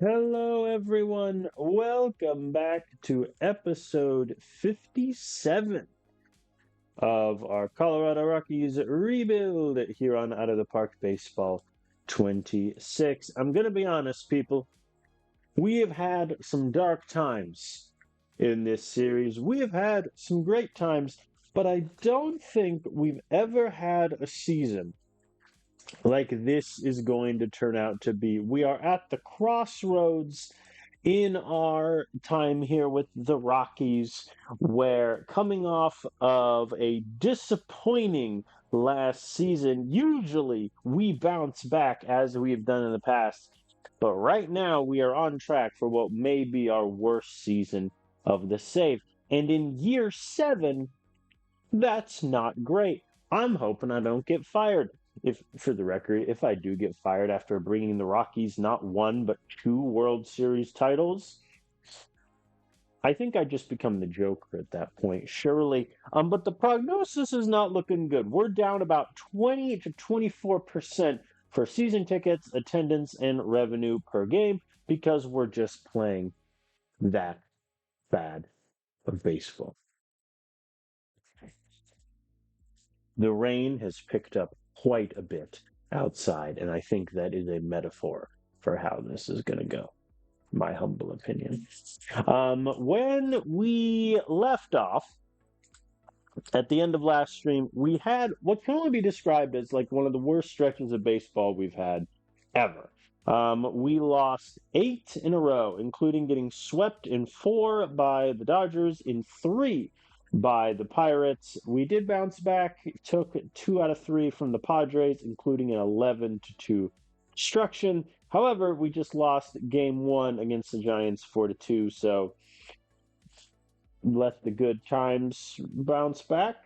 Hello, everyone. Welcome back to episode 57 of our Colorado Rockies rebuild here on Out of the Park Baseball 26. I'm going to be honest, people. We have had some dark times in this series. We have had some great times, but I don't think we've ever had a season like this is going to turn out to be. We are at the crossroads in our time here with the Rockies, where coming off of a disappointing last season, usually we bounce back as we've done in the past. But right now, we are on track for what may be our worst season of the save. And in year seven, that's not great. I'm hoping I don't get fired. If, for the record, if I do get fired after bringing the Rockies not one but two World Series titles, I think I just become the Joker at that point, surely. But the prognosis is not looking good. We're down about 20 to 24% for season tickets, attendance, and revenue per game because we're just playing that bad of baseball. The rain has picked up quite a bit outside, and I think that is a metaphor for how this is going to go, my humble opinion. When we left off at the end of last stream, we had what can only be described as like one of the worst stretches of baseball we've had ever. We lost 8 in a row, including getting swept in 4 by the Dodgers, in 3 by the Pirates. We did bounce back, took 2 out of 3 from the Padres, including an 11-2 destruction. However, we just lost game 1 against the Giants 4-2, so let the good times bounce back.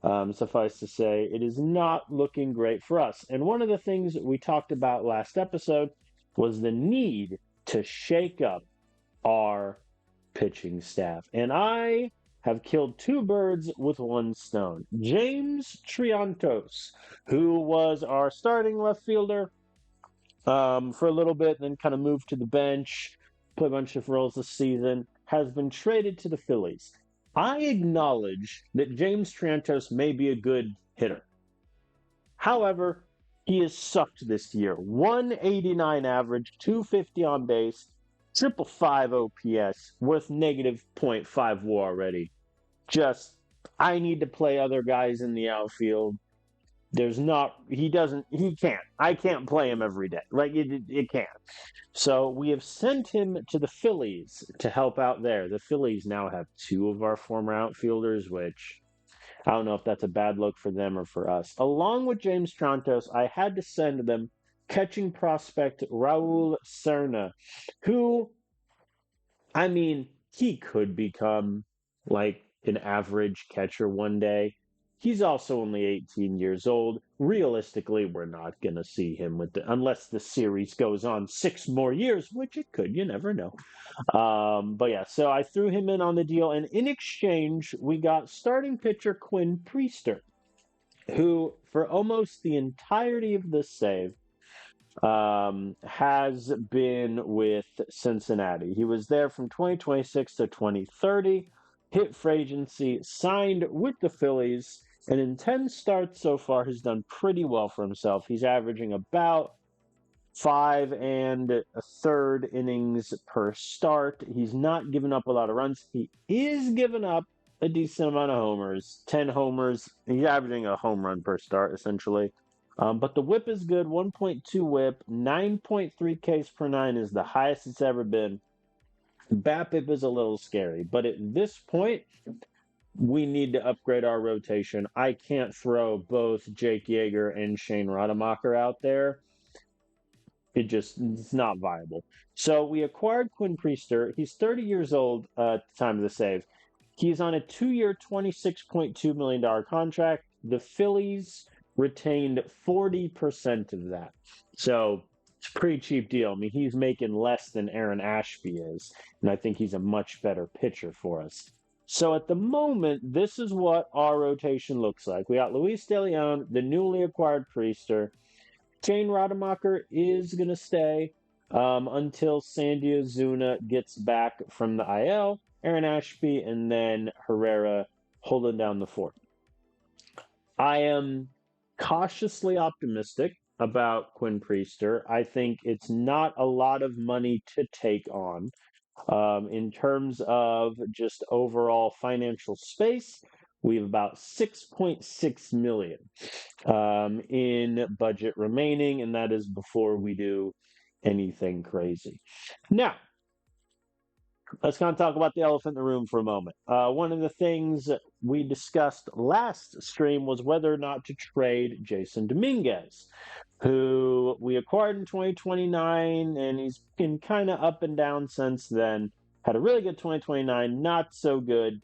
Suffice to say, it is not looking great for us. And one of the things we talked about last episode was the need to shake up our pitching staff. And I have killed 2 birds with 1 stone. James Triantos, who was our starting left fielder for a little bit, then kind of moved to the bench, play a bunch of roles this season, has been traded to the Phillies. I acknowledge that James Trantos may be a good hitter. However, he has sucked this year. 189 average, 250 on base, 555 OPS, worth negative point .5 WAR already. Just, I need to play other guys in the outfield. There's not, he can't. I can't play him every day. Like, it can't. So we have sent him to the Phillies to help out there. The Phillies now have 2 of our former outfielders, which I don't know if that's a bad look for them or for us. Along with James Trantos, I had to send them catching prospect Raul Serna, who, I mean, he could become like an average catcher one day. He's also only 18 years old. Realistically, we're not going to see him unless the series goes on 6 more years, which it could. You never know. But yeah, so I threw him in on the deal, and in exchange, we got starting pitcher Quinn Priester, who, for almost the entirety of this save, has been with Cincinnati. He was there from 2026 to 2030, hit free agency, signed with the Phillies, and in 10 starts so far has done pretty well for himself. He's averaging about 5 1/3 innings per start. He's not given up a lot of runs. He is giving up a decent amount of homers, 10 homers. He's averaging a home run per start, essentially. But the whip is good, 1.2 whip, 9.3 Ks per 9 is the highest it's ever been. BABIP is a little scary, but at this point, we need to upgrade our rotation. I can't throw both Jake Yeager and Shane Rademacher out there. It's not viable. So we acquired Quinn Priester. He's 30 years old at the time of the save. He's on a 2-year, $26.2 million contract. The Phillies retained 40% of that. So it's a pretty cheap deal. I mean, he's making less than Aaron Ashby is, and I think he's a much better pitcher for us. So at the moment, this is what our rotation looks like. We got Luis De Leon, the newly acquired Priester. Shane Rademacher is going to stay. until Sandy Ozuna gets back from the IL, Aaron Ashby, and then Herrera holding down the fort. I am cautiously optimistic about Quinn Priester. I think it's not a lot of money to take on. In terms of just overall financial space, we have about 6.6 million in budget remaining, and that is before we do anything crazy. Now, let's kind of talk about the elephant in the room for a moment. One of the things we discussed last stream was whether or not to trade Jason Dominguez, who we acquired in 2029, and he's been kind of up and down since then. Had a really good 2029, not so good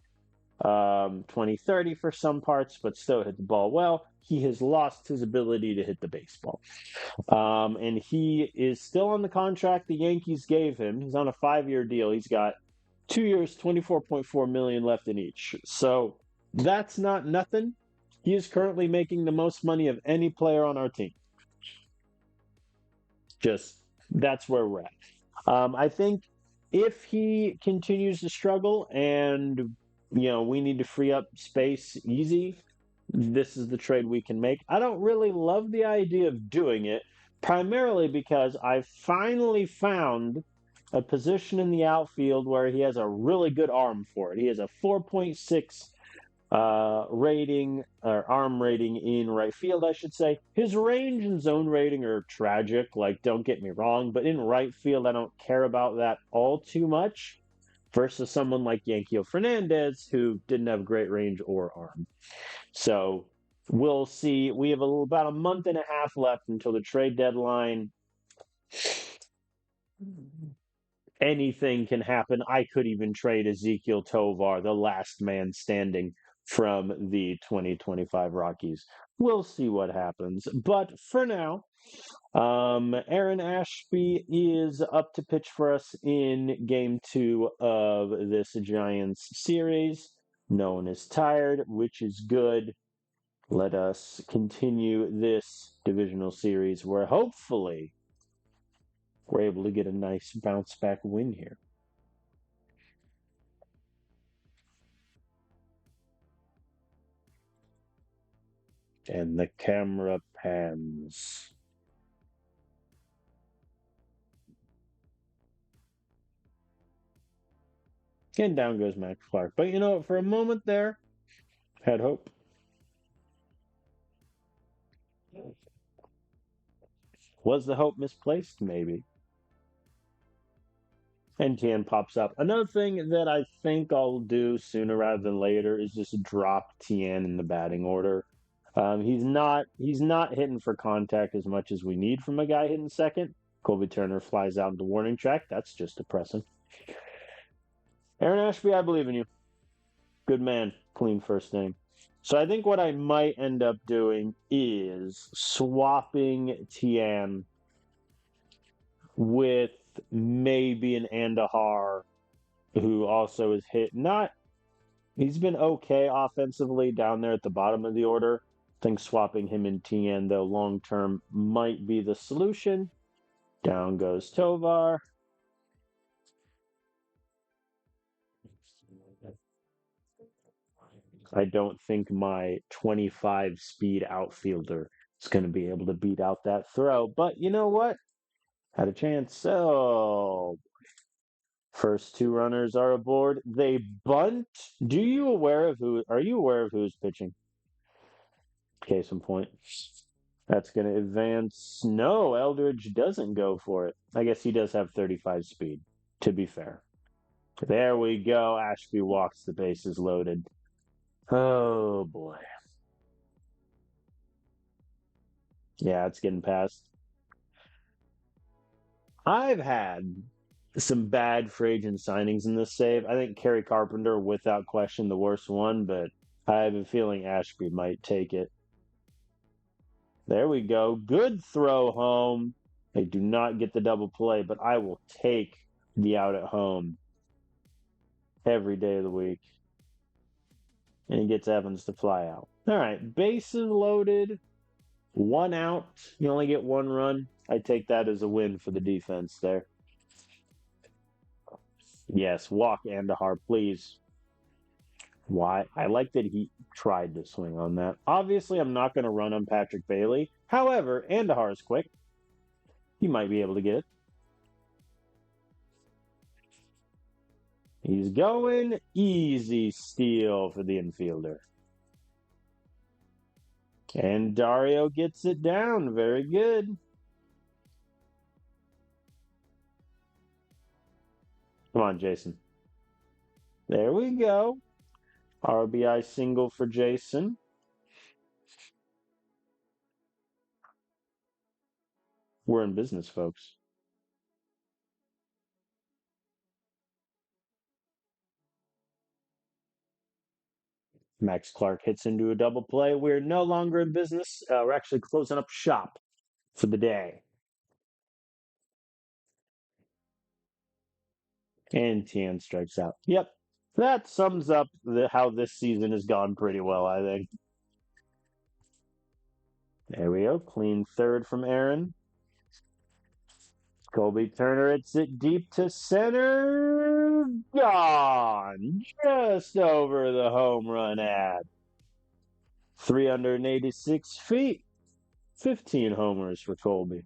2030 for some parts, but still hit the ball well. He has lost his ability to hit the baseball. And he is still on the contract the Yankees gave him. He's on a 5-year deal. He's got 2 years, 24.4 million left in each. So that's not nothing. He is currently making the most money of any player on our team. Just that's where we're at. I think if he continues to struggle and we need to free up space easy, this is the trade we can make. I don't really love the idea of doing it, primarily because I finally found a position in the outfield where he has a really good arm for it. He has a 4.6 rating or arm rating in right field, I should say. His range and zone rating are tragic, like don't get me wrong, but in right field, I don't care about that all too much versus someone like Yankee Fernandez who didn't have great range or arm. So we'll see. We have about a month and a half left until the trade deadline. Anything can happen. I could even trade Ezekiel Tovar, the last man standing from the 2025 Rockies. We'll see what happens. But for now, Aaron Ashby is up to pitch for us in game 2 of this Giants series. No one is tired, which is good. Let us continue this divisional series where hopefully we're able to get a nice bounce back win here. And the camera pans. And down goes Max Clark. But for a moment there, had hope. Was the hope misplaced? Maybe. And Tien pops up. Another thing that I think I'll do sooner rather than later is just drop Tien in the batting order. He's not hitting for contact as much as we need from a guy hitting second. Colby Turner flies out into warning track. That's just depressing. Aaron Ashby, I believe in you. Good man. Clean first name. So I think what I might end up doing is swapping Tien with maybe an Andahar, who also is hit. He's been okay offensively down there at the bottom of the order. I think swapping him and Tien, though, long term might be the solution. Down goes Tovar. I don't think my 25 speed outfielder is going to be able to beat out that throw. But you know what? Had a chance. So, first 2 runners are aboard. They bunt. Are you aware of who's pitching? Case in point. That's going to advance. No, Eldridge doesn't go for it. I guess he does have 35 speed, to be fair. There we go. Ashby walks, the bases loaded. Oh, boy. Yeah, it's getting past. I've had some bad free agent signings in this save. I think Kerry Carpenter, without question, the worst one, but I have a feeling Ashby might take it. There we go. Good throw home. They do not get the double play, but I will take the out at home every day of the week. And he gets Evans to fly out. All right, bases loaded. One out. You only get one run. I take that as a win for the defense there. Yes, walk Andahar, please. Why? I like that he tried to swing on that. Obviously, I'm not going to run on Patrick Bailey. However, Andahar is quick. He might be able to get it. He's going easy steal for the infielder. And Dario gets it down. Very good. Come on, Jason. There we go. RBI single for Jason. We're in business, folks. Max Clark hits into a double play. We're no longer in business. We're actually closing up shop for the day. And Tian strikes out. Yep. That sums up how this season has gone pretty well, I think. There we go. Clean third from Aaron. Colby Turner hits it deep to center. Gone. Just over the home run ad. 386 feet. 15 homers for Colby.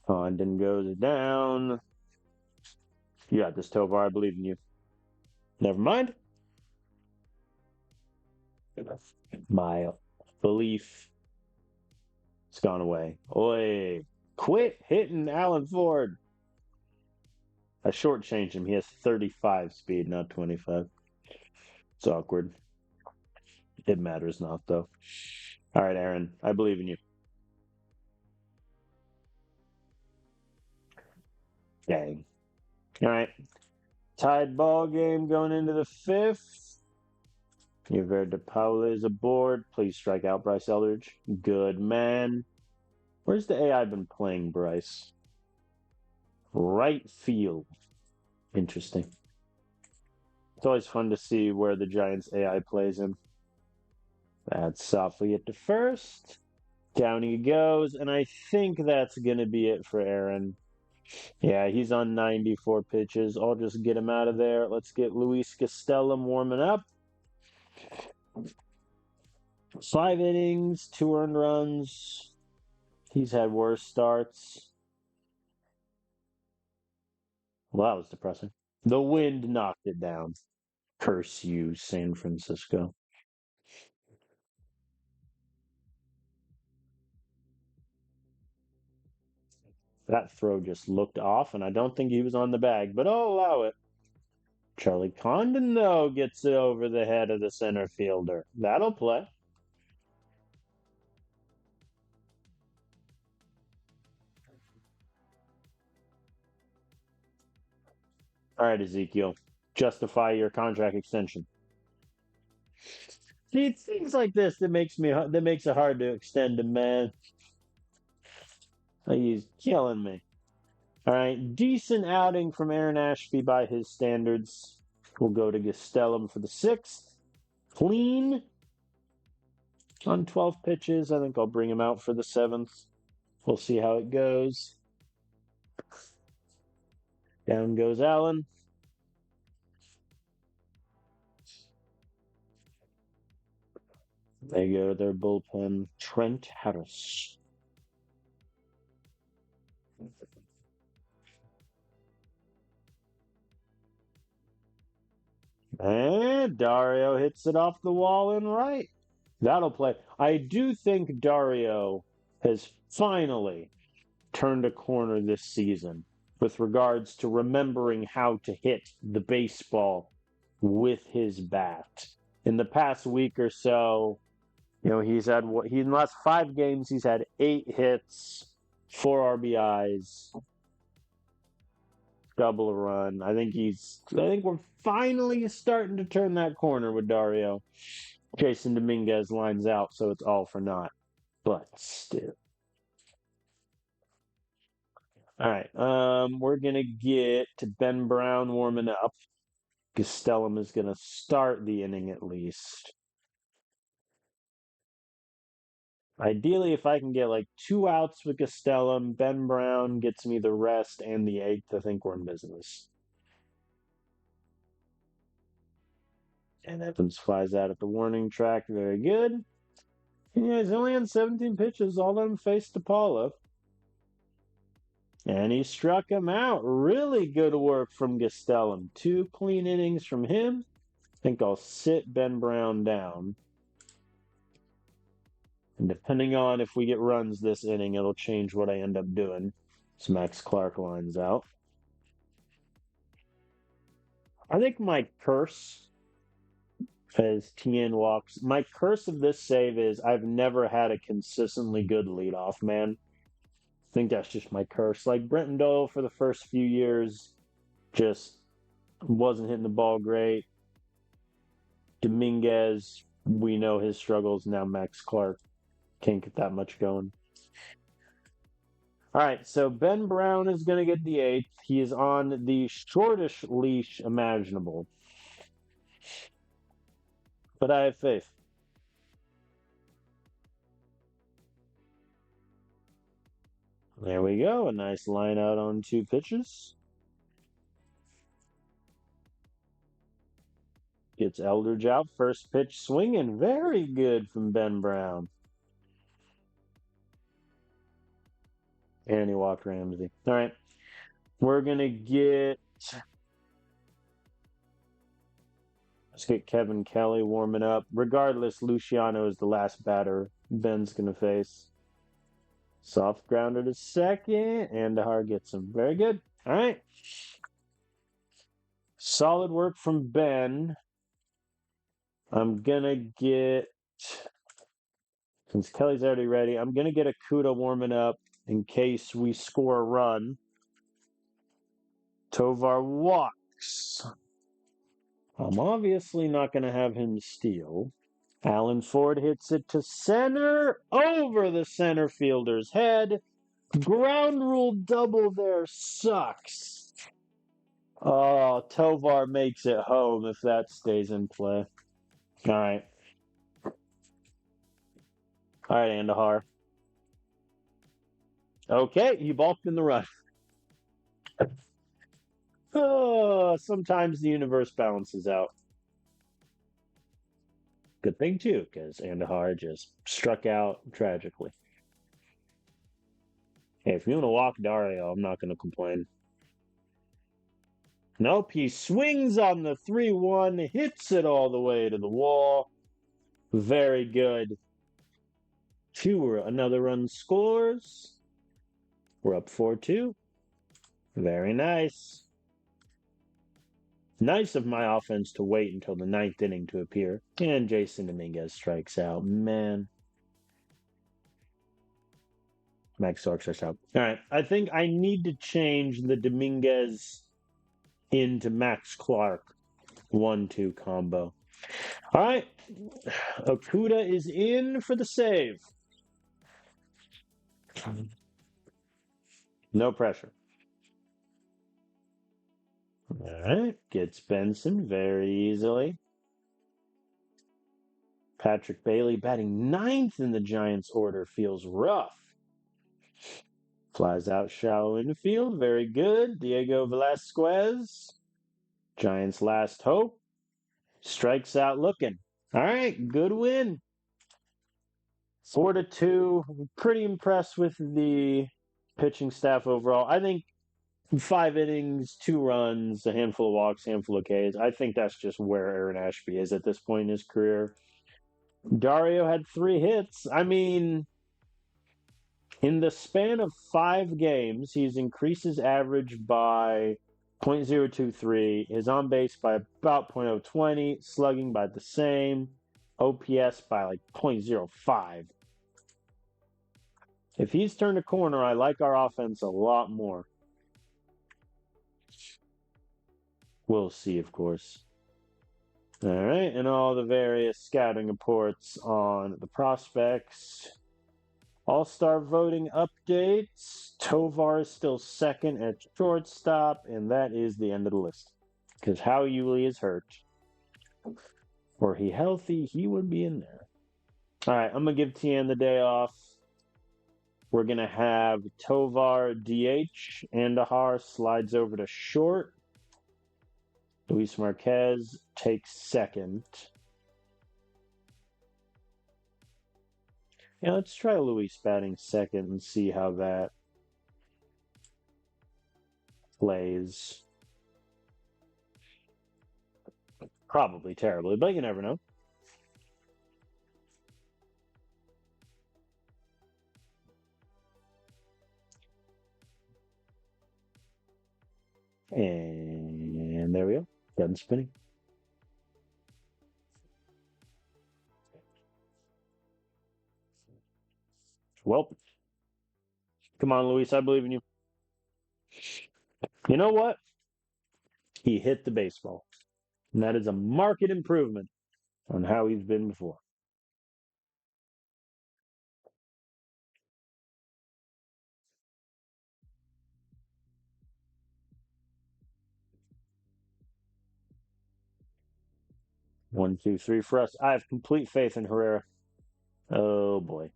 Condon goes down. You got this, Tovar. I believe in you. Never mind. My belief has gone away. Oi. Quit hitting Alan Ford. I shortchanged him. He has 35 speed, not 25. It's awkward. It matters not, though. All right, Aaron. I believe in you. Dang. All right. Tied ball game going into the fifth. Yver de Paula is aboard. Please strike out Bryce Eldridge. Good man. Where's the AI been playing, Bryce? Right field. Interesting. It's always fun to see where the Giants AI plays him. That's softly at the first. Down he goes, and I think that's going to be it for Aaron. Yeah, he's on 94 pitches. I'll just get him out of there. Let's get Luis Castellum warming up. 5 innings, 2 earned runs. He's had worse starts. Well, that was depressing. The wind knocked it down. Curse you, San Francisco. That throw just looked off, and I don't think he was on the bag, but I'll allow it. Charlie Condon, though, gets it over the head of the center fielder. That'll play. All right, Ezekiel. Justify your contract extension. See, it's things like this that makes it hard to extend a man. He's killing me. All right, decent outing from Aaron Ashby by his standards. We'll go to Gastelum for the 6th. Clean on 12 pitches. I think I'll bring him out for the 7th. We'll see how it goes. Down goes Allen. They go to their bullpen. Trent Harris. And Dario hits it off the wall and right. That'll play. I do think Dario has finally turned a corner this season with regards to remembering how to hit the baseball with his bat. In the past week or so, he's had in the last 5 games he's had 8 hits, 4 RBIs, double a run. I think we're finally starting to turn that corner with Dario. Jason Dominguez lines out, so it's all for naught. But still. All right. We're gonna get to Ben Brown warming up. Gastelum is going to start the inning at least. Ideally, if I can get like 2 outs with Gastelum, Ben Brown gets me the rest and the eighth, I think we're in business. And Evans flies out at the warning track. Very good. Yeah, he's only on 17 pitches. All of them faced Apollo. And he struck him out. Really good work from Gastelum. 2 clean innings from him. I think I'll sit Ben Brown down. And depending on if we get runs this inning, it'll change what I end up doing. So Max Clark lines out. I think my curse as Tien walks. My curse of this save is I've never had a consistently good leadoff man. I think that's just my curse. Like Brenton Doyle for the first few years just wasn't hitting the ball great. Dominguez, we know his struggles. Now Max Clark can't get that much going. All right, so Ben Brown is going to get the eighth. He is on the shortest leash imaginable. But I have faith. There we go. A nice line out on 2 pitches. Gets Eldridge out. First pitch swinging. Very good from Ben Brown. And he walked Ramsey. All right. We're going to get... Let's get Kevin Kelly warming up. Regardless, Luciano is the last batter Ben's going to face. Soft grounder to second. Andahar gets him. Very good. All right. Solid work from Ben. I'm going to get... Since Kelly's already ready, I'm going to get Akuda warming up in case we score a run. Tovar walks. I'm obviously not going to have him steal. Alan Ford hits it to center, over the center fielder's head. Ground rule double there sucks. Oh, Tovar makes it home if that stays in play. All right. All right, Andahar. Okay, he balked in the run. Oh, sometimes the universe balances out. Good thing, too, because Andahar just struck out tragically. Hey, if you want to walk Dario, I'm not going to complain. Nope, he swings on the 3-1, hits it all the way to the wall. Very good. Another run scores. We're up 4-2. Very nice. Nice of my offense to wait until the 9th inning to appear. And Jason Dominguez strikes out. Man. Max Clark strikes out. All right. I think I need to change the Dominguez into Max Clark 1-2 combo. All right. Okuda is in for the save. No pressure. All right. Gets Benson very easily. Patrick Bailey batting 9th in the Giants order feels rough. Flies out shallow infield. Very good. Diego Velasquez. Giants' last hope. Strikes out looking. All right. Good win. 4-2. Pretty impressed with the pitching staff overall. I think 5 innings, 2 runs, a handful of walks, handful of Ks. I think that's just where Aaron Ashby is at this point in his career. Dario had 3 hits. I mean, in the span of 5 games, he's increased his average by 0.023, his on base by about 0.020, slugging by the same, OPS by like 0.05. If he's turned a corner, I like our offense a lot more. We'll see, of course. All right, and all the various scouting reports on the prospects. All-Star voting updates. Tovar is still second at shortstop, and that is the end of the list. because Howie Yuli is hurt. Were he healthy, he would be in there. All right, I'm going to give Tien the day off. We're going to have Tovar DH. Andahar slides over to short. Luis Marquez takes second. Yeah, let's try Luis batting second and see how that plays. Probably terribly, but you never know. And there we go. Done spinning. Well, come on, Luis. I believe in you. You know what? He hit the baseball. And that is a marked improvement on how he's been before. One, two, three for us. I have complete faith in Herrera. Oh boy.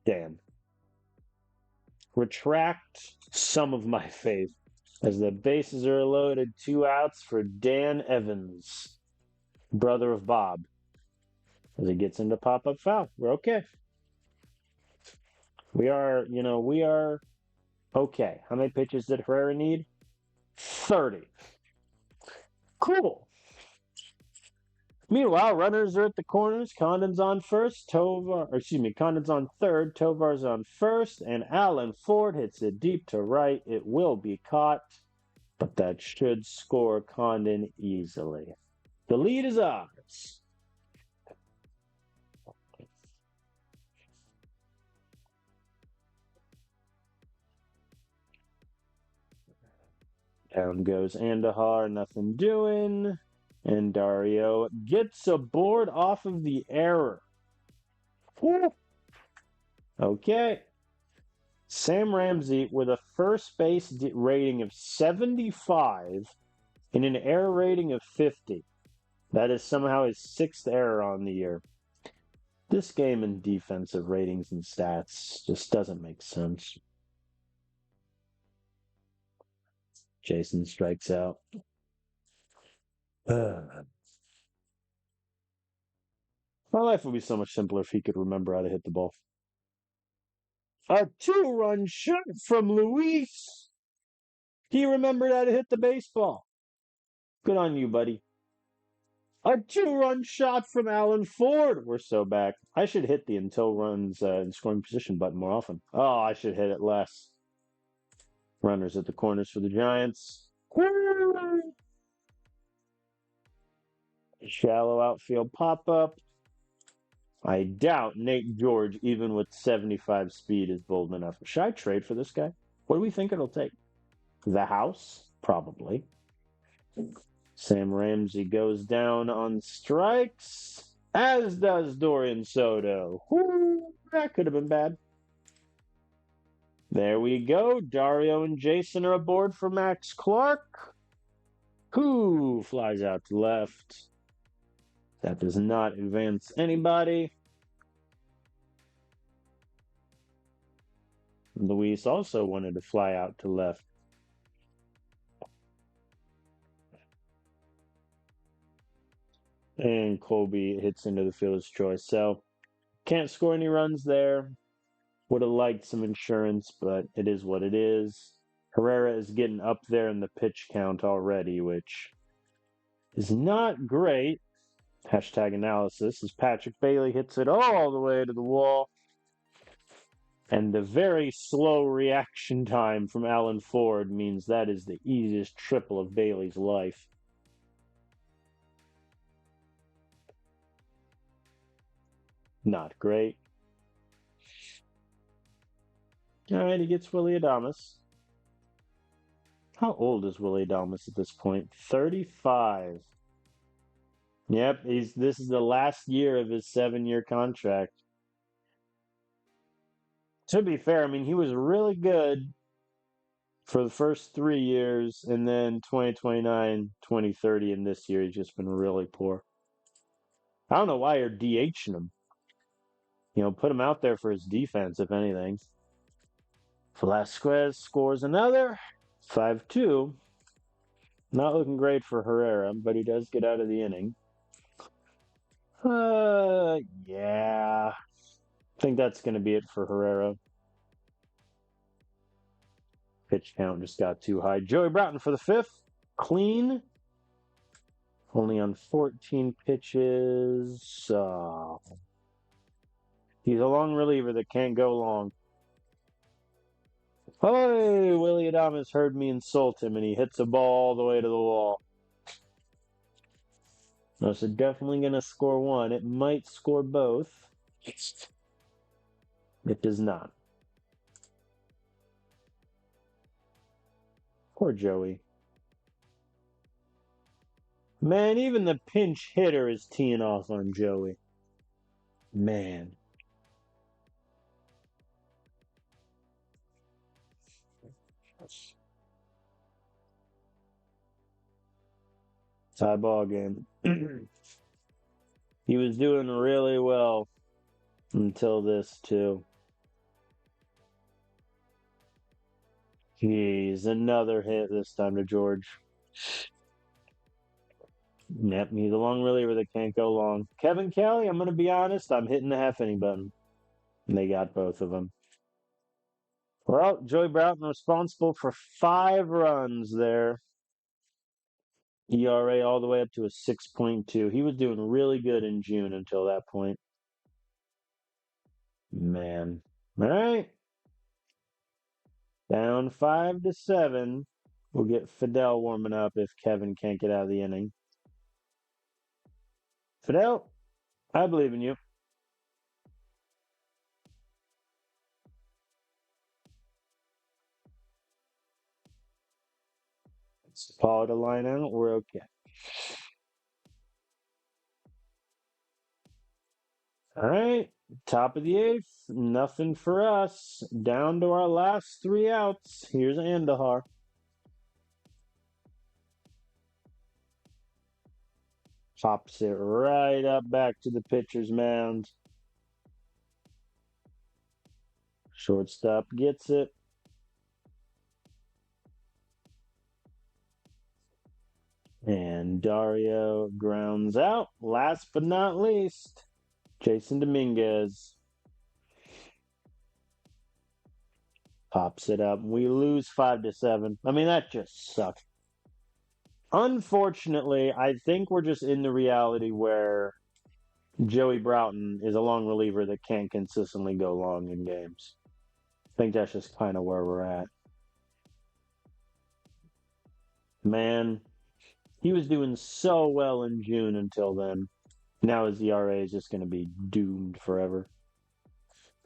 Damn. Retract some of my faith as the bases are loaded. 2 outs for Dan Evans, brother of Bob. As he gets into pop-up foul. We're okay. We are okay. How many pitches did Herrera need? 30. Cool. Meanwhile, runners are at the corners. Condon's on first. Condon's on third. Tovar's on first. And Alan Ford hits it deep to right. It will be caught, but that should score Condon easily. The lead is ours. Down goes Andahar, nothing doing. And Dario gets a board off of the error. Whew. Okay. Sam Ramsey with a first base rating of 75 and an error rating of 50. That is somehow his 6th error on the year. This game in defensive ratings and stats just doesn't make sense. Jason strikes out. My life would be so much simpler if he could remember how to hit the ball. A 2-run shot from Luis. He remembered how to hit the baseball. Good on you, buddy. A 2-run shot from Alan Ford. We're so back. I should hit the until runs in scoring position button more often. Oh, I should hit it less. Runners at the corners for the Giants. Shallow outfield pop-up. I doubt Nate George, even with 75 speed, is bold enough. Should I trade for this guy? What do we think it'll take? The house? Probably. Sam Ramsey goes down on strikes, as does Dorian Soto. Whoo, that could have been bad. There we go. Dario and Jason are aboard for Max Clark. Who flies out to left. That does not advance anybody. Luis also wanted to fly out to left. And Colby hits into the fielder's choice. So, can't score any runs there. Would have liked some insurance, but it is what it is. Herrera is getting up there in the pitch count already, which is not great. Hashtag analysis as Patrick Bailey hits it all the way to the wall. And the very slow reaction time from Alan Ford means that is the easiest triple of Bailey's life. Not great. All right, he gets Willy Adames. How old is Willy Adames at this point? 35. Yep, this is the last year of his 7-year contract. To be fair, I mean, he was really good for the first 3 years, and then 2029, 2030, and this year he's just been really poor. I don't know why you're DHing him. Put him out there for his defense, if anything. Velasquez scores another. 5-2. Not looking great for Herrera, but he does get out of the inning. Yeah. I think that's going to be it for Herrera. Pitch count just got too high. Joey Broughton for the fifth. Clean. Only on 14 pitches. He's a long reliever that can't go long. Hey, Willie Adames heard me insult him, and he hits a ball all the way to the wall. No, so definitely going to score one. It might score both. It does not. Poor Joey. Man, even the pinch hitter is teeing off on Joey. Man. Tie ball game. He was doing really well until this, too. Jeez, another hit this time to George. Yep, he's a long reliever that can't go long. Kevin Kelly, I'm going to be honest, I'm hitting the half inning button. And they got both of them. Well, Joey Broughton responsible for 5 runs there. ERA all the way up to a 6.2. He was doing really good in June until that point. Man. All right. Down 5-7. We'll get Fidel warming up if Kevin can't get out of the inning. Fidel, I believe in you. Paul to line out. We're okay. All right. Top of the 8th. Nothing for us. Down to our last 3 outs. Here's Andahar. Pops it right up back to the pitcher's mound. Shortstop gets it. And Dario grounds out. Last but not least, Jason Dominguez pops it up. We lose 5-7. I mean, that just sucks. Unfortunately, I think we're just in the reality where Joey Broughton is a long reliever that can't consistently go long in games. I think that's just kind of where we're at. Man, he was doing so well in June until then. Now his ERA is just going to be doomed forever.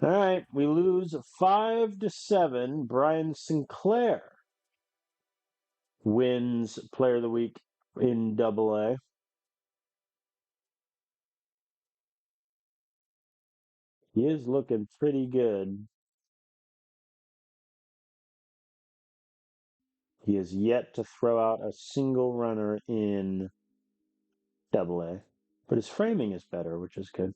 All right, we lose 5-7. Brian Sinclair wins Player of the Week in Double-A. He is looking pretty good. He has yet to throw out a single runner in Double-A, but his framing is better, which is good.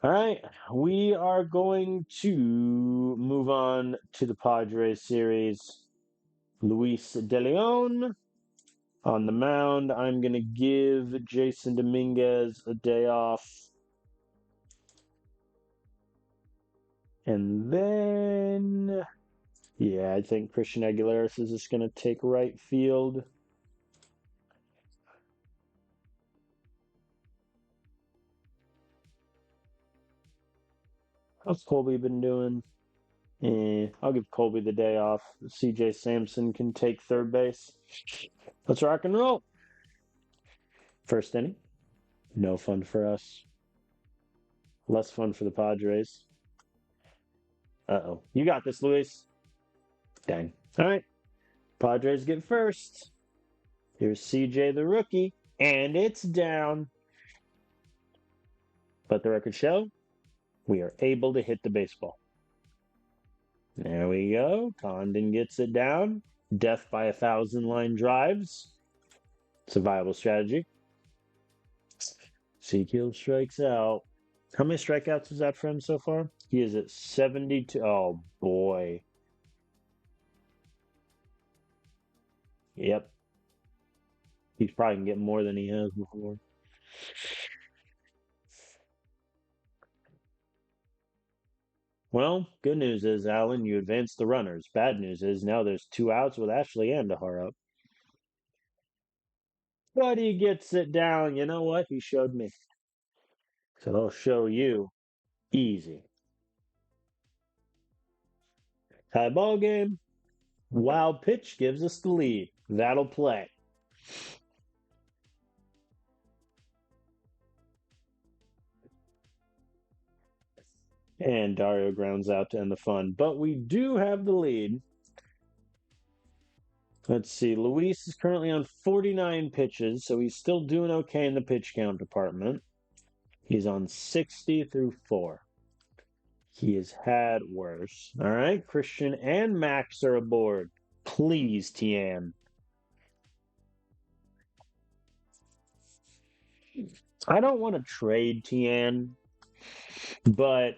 All right, we are going to move on to the Padres series. Luis De Leon on the mound. I'm going to give Jason Dominguez a day off. And then, yeah, I think Christian Aguilares is just going to take right field. How's Colby been doing? I'll give Colby the day off. CJ Sampson can take third base. Let's rock and roll. First inning. No fun for us. Less fun for the Padres. Uh-oh. You got this, Luis. Dang. All right. Padres get first. Here's CJ the rookie. And it's down. Let the record show we are able to hit the baseball. There we go. Condon gets it down. Death by 1,000 line drives. It's a viable strategy. Seakill strikes out. How many strikeouts is that for him so far? He is at 72. Oh, boy. Yep. He's probably going to get more than he has before. Well, good news is, Alan, you advanced the runners. Bad news is now there's 2 outs with Ashley and Dahar up. But he gets it down. You know what? He showed me. So I'll show you. Easy. Tie ball game. Wild pitch gives us the lead. That'll play. And Dario grounds out to end the fun. But we do have the lead. Let's see. Luis is currently on 49 pitches, so he's still doing okay in the pitch count department. He's on 60 through 4. He has had worse. All right. Christian and Max are aboard. Please, Tian. I don't want to trade Tian, but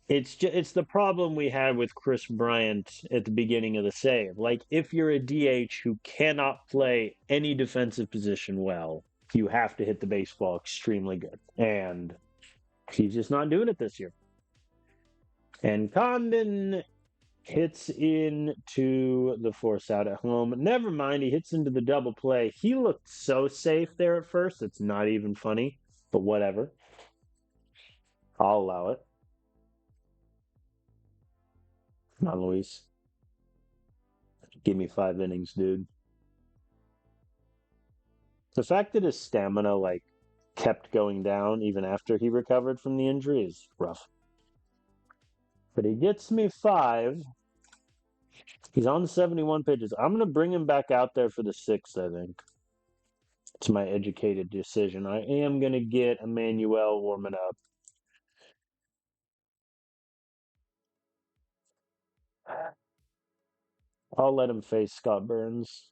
it's the problem we had with Chris Bryant at the beginning of the save. Like, if you're a DH who cannot play any defensive position well, you have to hit the baseball extremely good. And he's just not doing it this year. And Condon hits into the force out at home. Never mind, he hits into the double play. He looked so safe there at first, it's not even funny, but whatever. I'll allow it. Come on, Luis. Give me 5 innings, dude. The fact that his stamina, like, kept going down even after he recovered from the injury is rough. But he gets me 5. He's on 71 pitches. I'm going to bring him back out there for the 6th, I think. It's my educated decision. I am going to get Emmanuel warming up. I'll let him face Scott Burns.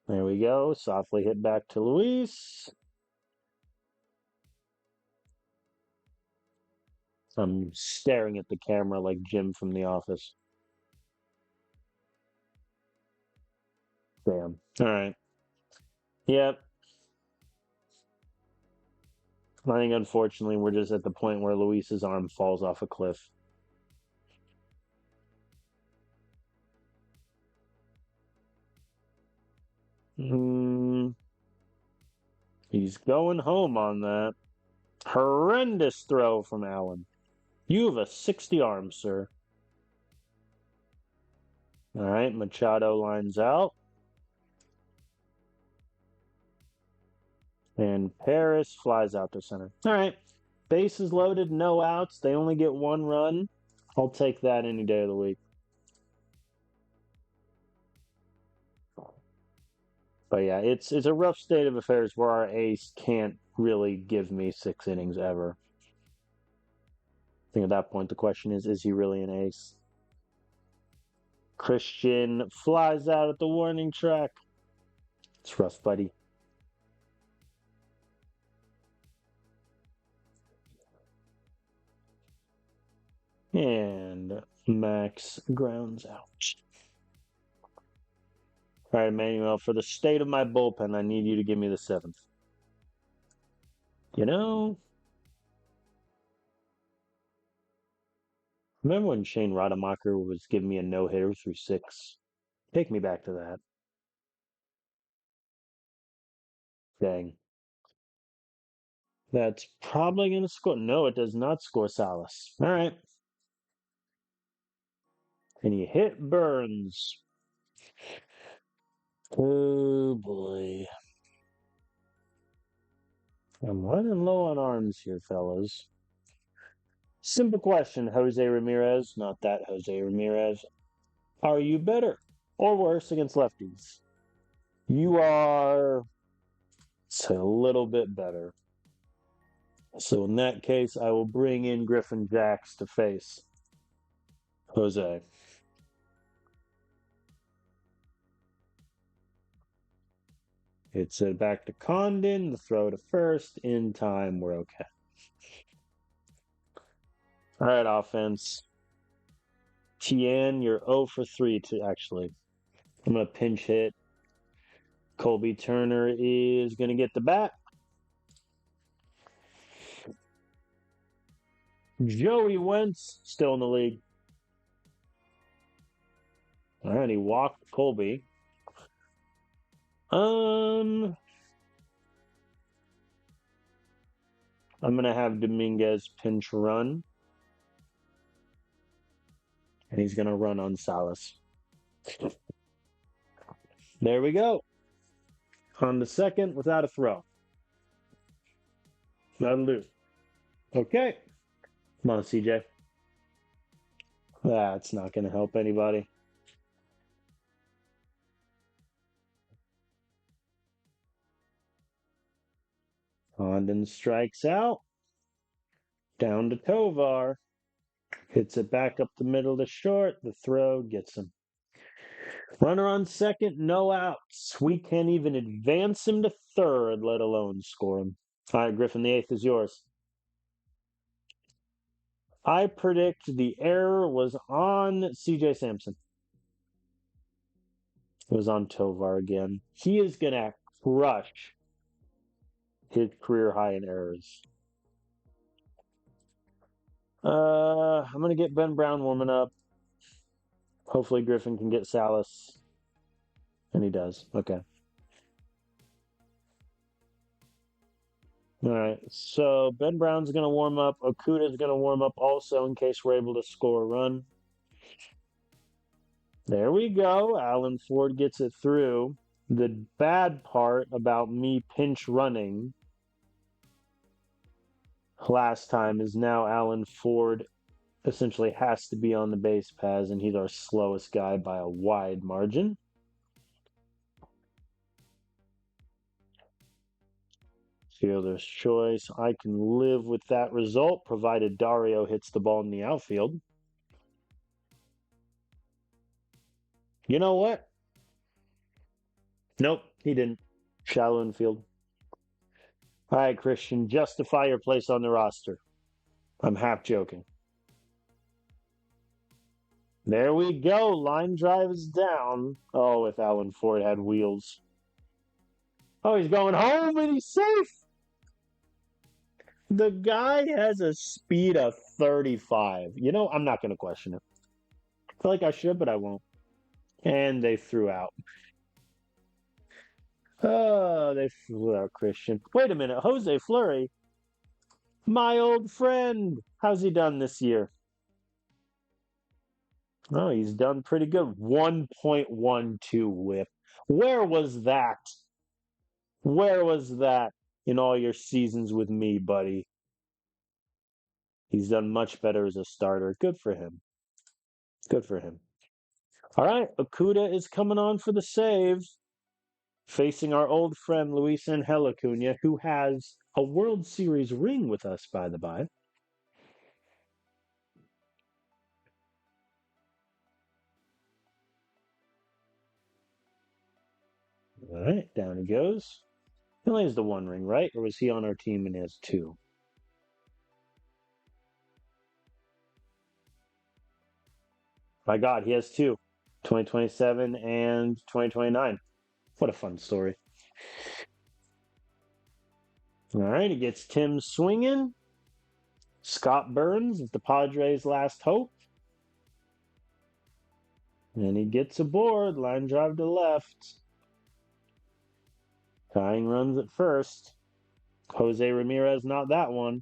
There we go. Softly hit back to Luis. I'm staring at the camera like Jim from The Office. Damn. All right. Yep. I think, unfortunately, we're just at the point where Luis's arm falls off a cliff. He's going home on that. Horrendous throw from Allen. You have a 60 arm, sir. All right, Machado lines out. And Paris flies out to center. All right, bases loaded, no outs. They only get 1 run. I'll take that any day of the week. But yeah, it's a rough state of affairs where our ace can't really give me 6 innings ever. I think at that point the question is he really an ace? Christian flies out at the warning track. It's rough, buddy. And Max grounds out. All right, Manuel, for the state of my bullpen, I need you to give me the 7th. You know, remember when Shane Rademacher was giving me a no-hitter through 6? Take me back to that. Dang. That's probably going to score. No, it does not score Salas. All right. And he hit Burns. Oh, boy. I'm running low on arms here, fellas. Simple question, Jose Ramirez, not that Jose Ramirez. Are you better or worse against lefties? You are a little bit better. So in that case, I will bring in Griffin Jacks to face. Jose. Hits it back to Condon. The throw to first. In time. We're okay. All right, offense. Tian, you're 0 for 3 to actually. I'm going to pinch hit. Colby Turner is going to get the bat. Joey Wentz still in the league. All right, he walked Colby. I'm going to have Dominguez pinch run. And he's going to run on Salas. There we go. On the second without a throw. That'll do. Okay. Come on, CJ. That's not going to help anybody. Condon strikes out. Down to Tovar. Hits it back up the middle to short. The throw gets him. Runner on second, no outs. We can't even advance him to third, let alone score him. All right, Griffin, the eighth is yours. I predict the error was on CJ Sampson. It was on Tovar again. He is going to crush his career high in errors. I'm going to get Ben Brown warming up. Hopefully Griffin can get Salas. And he does. Okay. All right. So Ben Brown's going to warm up. Okuda's going to warm up also in case we're able to score a run. There we go. Alan Ford gets it through. The bad part about me pinch running last time is now Alan Ford essentially has to be on the base paths, and he's our slowest guy by a wide margin. Fielder's choice. I can live with that result, provided Dario hits the ball in the outfield. You know what? Nope, he didn't. Shallow infield. All right, Christian, justify your place on the roster. I'm half joking. There we go. Line drive is down. Oh, if Alan Ford had wheels. Oh, he's going home and he's safe. The guy has a speed of 35. You know, I'm not going to question it. I feel like I should, but I won't. And they threw out. Oh, they flew out Christian. Wait a minute. Jose Fleury, my old friend. How's he done this year? Oh, he's done pretty good. 1.12 whip. Where was that? Where was that in all your seasons with me, buddy? He's done much better as a starter. Good for him. Good for him. All right, Okuda is coming on for the save, facing our old friend Luis Angel Acuna, who has a World Series ring with us, by the by. All right, down he goes. He only has the one ring, right? Or was he on our team and has two? My God, he has two. 2027 and 2029. What a fun story. All right, he gets Tim swinging. Scott Burns is the Padres' last hope. And he gets aboard. Line drive to left. Tying runs at first. Jose Ramirez, not that one.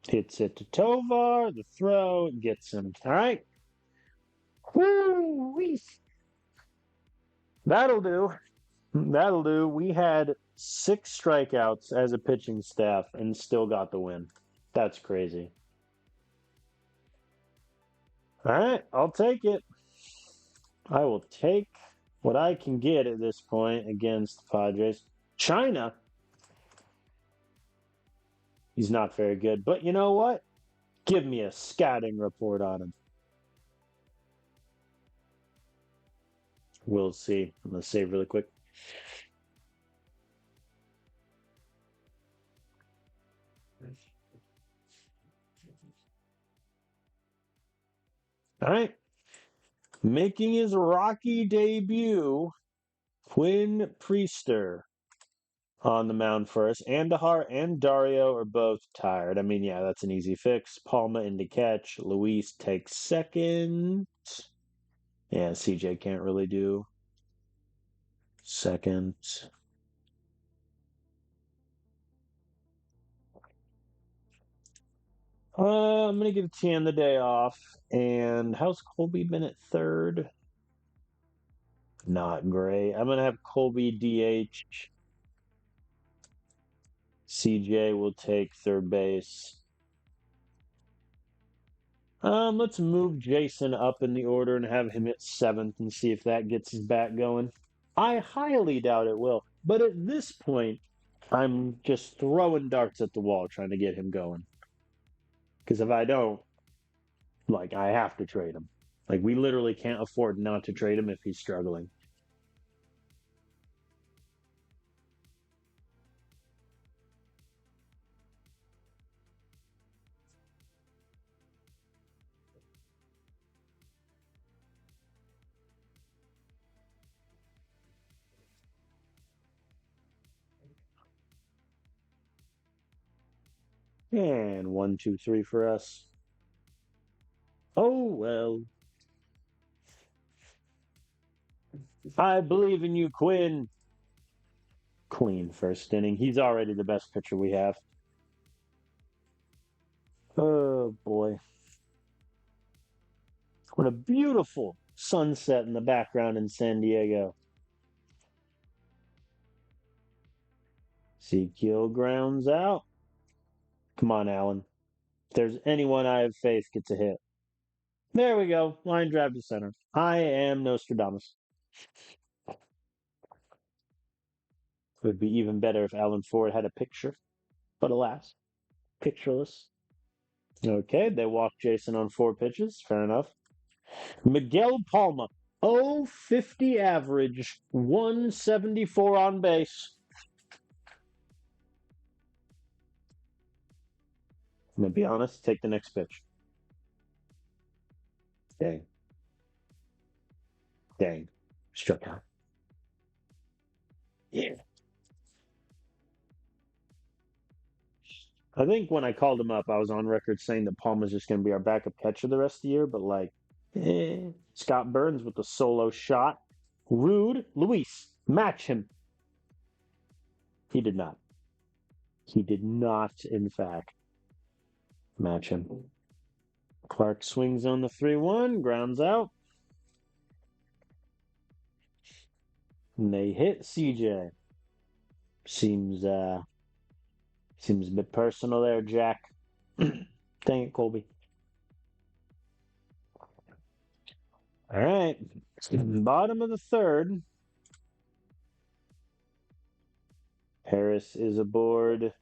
Hits it to Tovar. The throw gets him. All right. Woo-wee. That'll do. That'll do. We had 6 strikeouts as a pitching staff and still got the win. That's crazy. All right, I'll take it. I will take what I can get at this point against the Padres. China, he's not very good. But you know what? Give me a scouting report on him. We'll see. I'm gonna save really quick. All right. Making his Rocky debut, Quinn Priester on the mound first. Andahar and Dario are both tired. I mean, yeah, that's an easy fix. Palma in to catch. Luis takes second. Yeah, CJ can't really do second. I'm gonna give Tian the day off. And how's Colby been at third? Not great. I'm gonna have Colby DH. CJ will take third base. Let's move Jason up in the order and have him at seventh and see if that gets his bat going. I highly doubt it will, but at this point, I'm just throwing darts at the wall trying to get him going. Because if I don't, like, I have to trade him. Like, we literally can't afford not to trade him if he's struggling. And 1, 2, 3 for us. Oh, well. I believe in you, Quinn. Clean first inning. He's already the best pitcher we have. Oh, boy. What a beautiful sunset in the background in San Diego. Ezekiel grounds out. Come on, Allen. If there's anyone I have faith gets a hit. There we go. Line drive to center. I am Nostradamus. It would be even better if Alan Ford had a picture, but alas, pictureless. Okay, they walked Jason on 4 pitches. Fair enough. Miguel Palma, 050 average, 174 on base. I'm going to be honest, take the next pitch. Dang. Dang. Struck out. Yeah. I think when I called him up, I was on record saying that Palmer's just going to be our backup catcher the rest of the year, but Scott Burns with the solo shot. Rude. Luis, match him. He did not. He did not, in fact, match him. Clark swings on the 3-1, grounds out. And they hit CJ. Seems a bit personal there, Jack. Dang it, Colby. All right. Bottom of the third. Harris is aboard.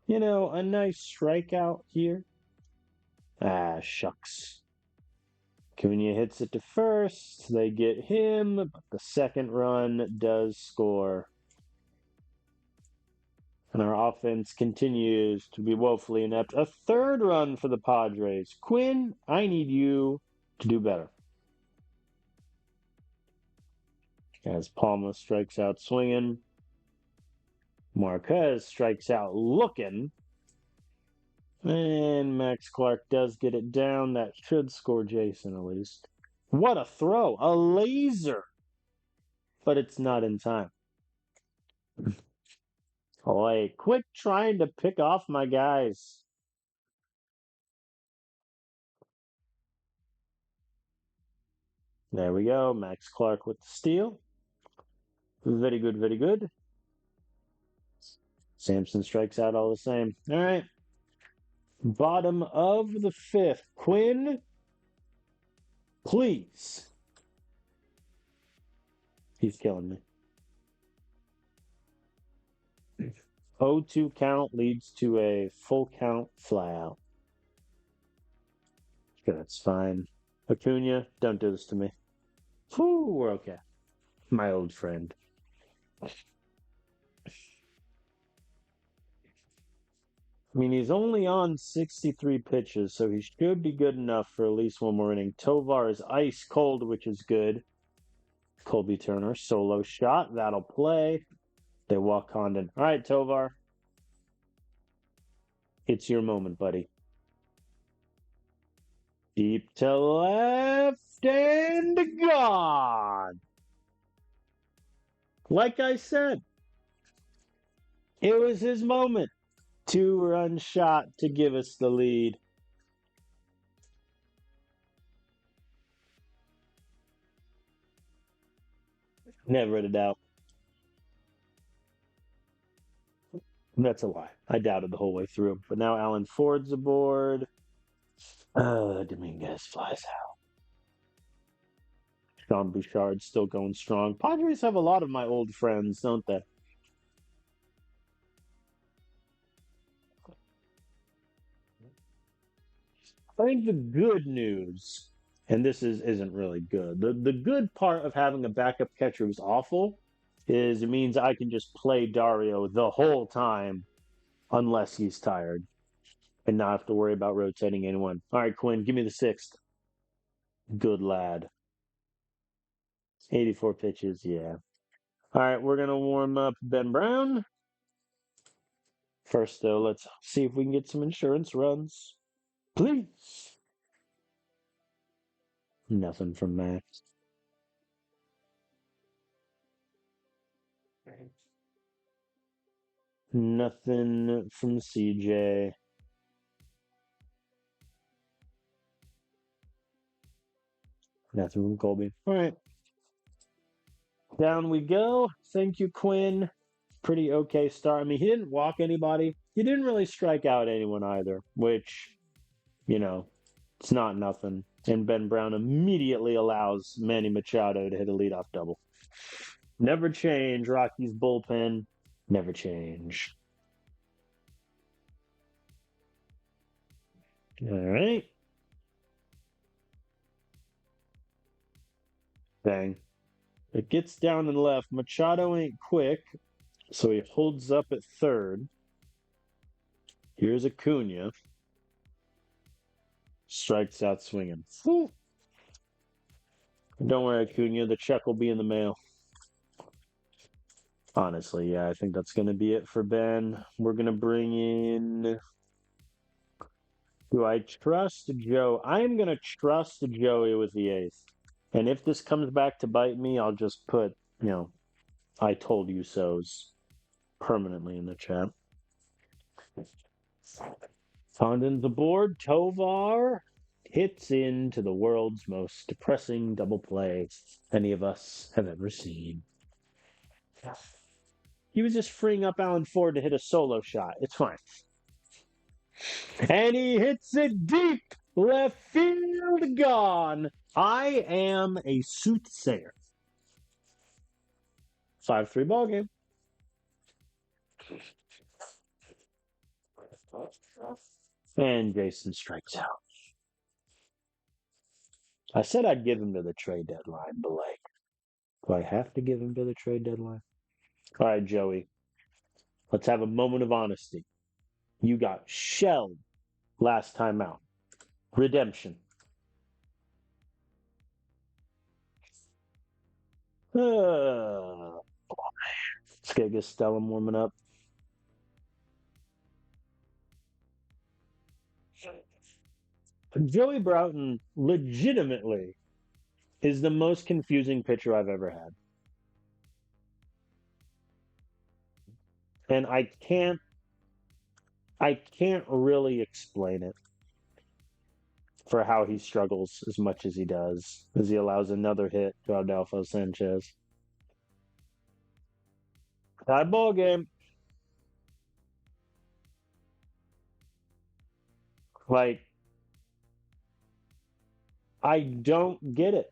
You know, a nice strikeout here. Ah, shucks. Cunha hits it to first. They get him, but the second run does score. And our offense continues to be woefully inept. A third run for the Padres. Quinn, I need you to do better. As Palma strikes out swinging. Marquez strikes out looking. And Max Clark does get it down. That should score Jason at least. What a throw! A laser! But it's not in time. Boy, quit trying to pick off my guys. There we go. Max Clark with the steal. Very good, very good. Sampson strikes out all the same. All right. Bottom of the fifth. Quinn, please. He's killing me. 0-2 count leads to a full count flyout. That's fine. Acuna, don't do this to me. Whew, we're okay. My old friend. I mean, he's only on 63 pitches, so he should be good enough for at least one more inning. Tovar is ice cold, which is good. Colby Turner, solo shot. That'll play. They walk Condon. All right, Tovar. It's your moment, buddy. Deep to left and gone. Like I said, it was his moment. 2-run shot to give us the lead. Never a doubt. That's a lie. I doubted the whole way through. But now Alan Ford's aboard. Dominguez flies out. Sean Bouchard's still going strong. Padres have a lot of my old friends, don't they? I think the good news, and this isn't really good. The good part of having a backup catcher who's awful is it means I can just play Dario the whole time unless he's tired and not have to worry about rotating anyone. All right, Quinn, give me the sixth. Good lad. 84 pitches, yeah. All right, we're going to warm up Ben Brown. First, though, let's see if we can get some insurance runs. Please. Nothing from Max. Nothing from CJ. Nothing from Colby. All right. Down we go. Thank you, Quinn. Pretty okay start. I mean, he didn't walk anybody. He didn't really strike out anyone either, which, it's not nothing. And Ben Brown immediately allows Manny Machado to hit a leadoff double. Never change, Rockies bullpen. Never change. All right. Bang. It gets down and left. Machado ain't quick, so he holds up at third. Here's Acuna. Strikes out swinging. Whew. Don't worry, Acuna. The check will be in the mail. Honestly, yeah, I think that's going to be it for Ben. We're going to bring in. Do I trust Joe? I am going to trust Joey with the eighth. And if this comes back to bite me, I'll just put, I told you so's permanently in the chat. Condon's aboard. Tovar hits into the world's most depressing double play any of us have ever seen. He was just freeing up Alan Ford to hit a solo shot. It's fine. And he hits it deep. Left field gone. I am a soothsayer. 5-3 ball game. And Jason strikes out. I said I'd give him to the trade deadline, but do I have to give him to the trade deadline? All right, Joey. Let's have a moment of honesty. You got shelled last time out. Redemption. Let's get Stellum warming up. Joey Broughton legitimately is the most confusing pitcher I've ever had. And I can't really explain it for how he struggles as much as he does, as he allows another hit to Adolfo Sanchez. Tie ball game. I don't get it.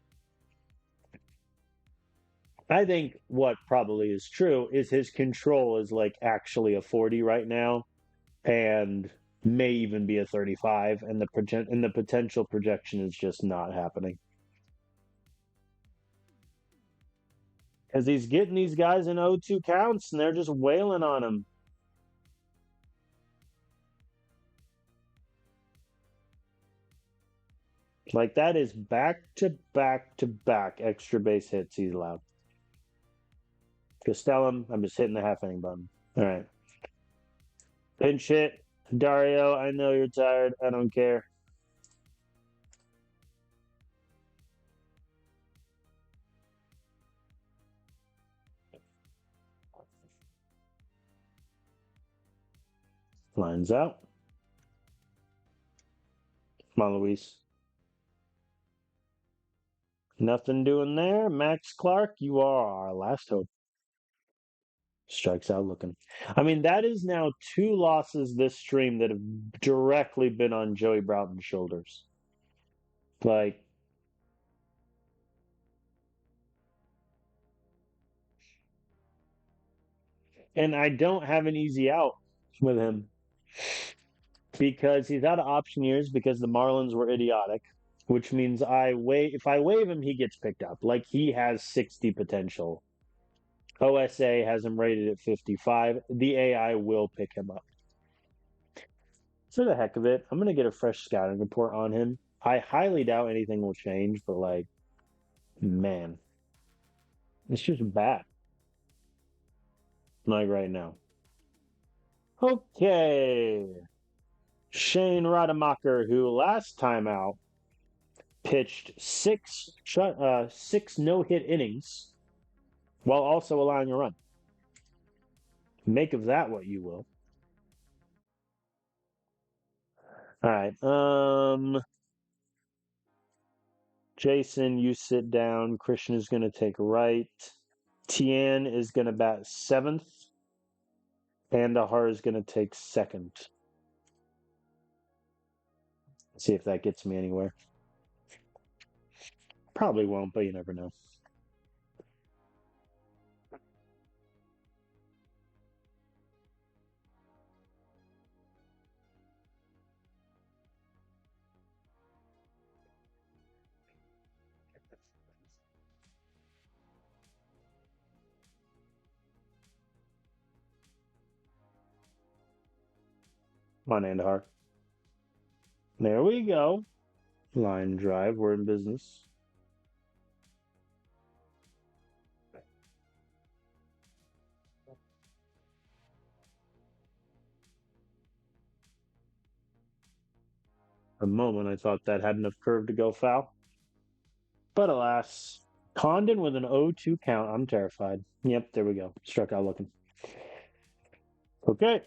I think what probably is true is his control is actually a 40 right now. And may even be a 35, and the potential projection is just not happening. Because he's getting these guys in 0-2 counts, and they're just wailing on him. Like, that is back to back to back extra base hits he's allowed. Just tell him I'm just hitting the half inning button. All right. Pinch hit. Dario, I know you're tired. I don't care. Lines out. Come on, Luis. Nothing doing there. Max Clark, you are our last hope. Strikes out looking. I mean, that is now 2 losses this stream that have directly been on Joey Broughton's shoulders. Like, and I don't have an easy out with him because he's out of option years because the Marlins were idiotic, which means if I waive him, he gets picked up. Like, he has 60 potential. OSA has him rated at 55. The AI will pick him up. For the heck of it, I'm going to get a fresh scouting report on him. I highly doubt anything will change, but like, man, it's just bad. Like right now. Okay. Shane Rademacher, who last time out pitched six no-hit innings while also allowing a run. Make of that what you will. All right. Jason, you sit down. Christian is going to take right. Tien is going to bat 7th. Andahar is going to take 2nd. See if that gets me anywhere. Probably won't, but you never know. Come on, Andahar. There we go. Line drive. We're in business. A moment I thought that had enough curve to go foul. But alas, Condon with an 0-2 count. I'm terrified. Yep, there we go. Struck out looking. Okay.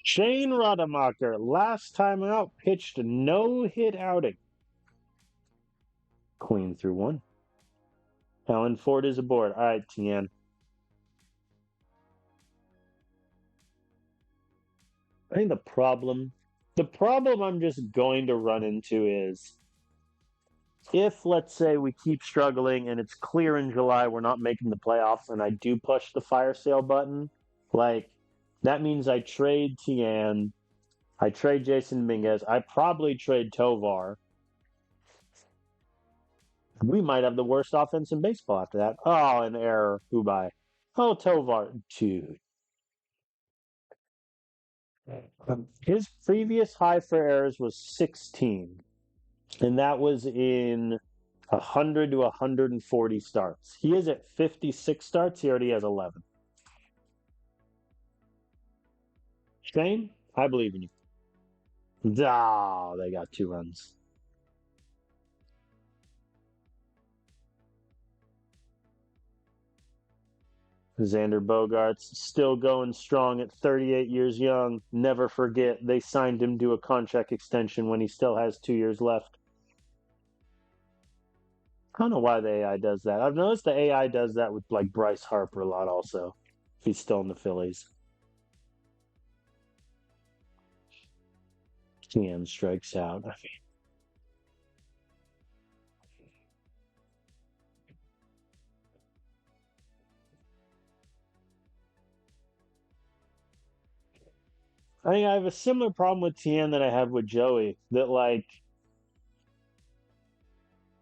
Shane Rademacher, last time out, pitched a no-hit outing. Queen through 1. Alan Ford is aboard. All right, Tien. I think the problem I'm just going to run into is if, let's say, we keep struggling and it's clear in July we're not making the playoffs and I do push the fire sale button, like, that means I trade Tien, I trade Jason Dominguez, I probably trade Tovar. We might have the worst offense in baseball after that. Oh, an error. Who by? Oh, Tovar. Dude. His previous high for errors was 16, and that was in 100 to 140 starts. He is at 56 starts. He already has 11. Shane, I believe in you. Oh, they got 2 runs. Xander Bogaerts still going strong at 38 years young. Never forget, they signed him to a contract extension when he still has 2 years left. I don't know why the AI does that. I've noticed the AI does that with like Bryce Harper a lot also. If he's still in the Phillies. Tien strikes out. I think I have a similar problem with Tien that I have with Joey. That like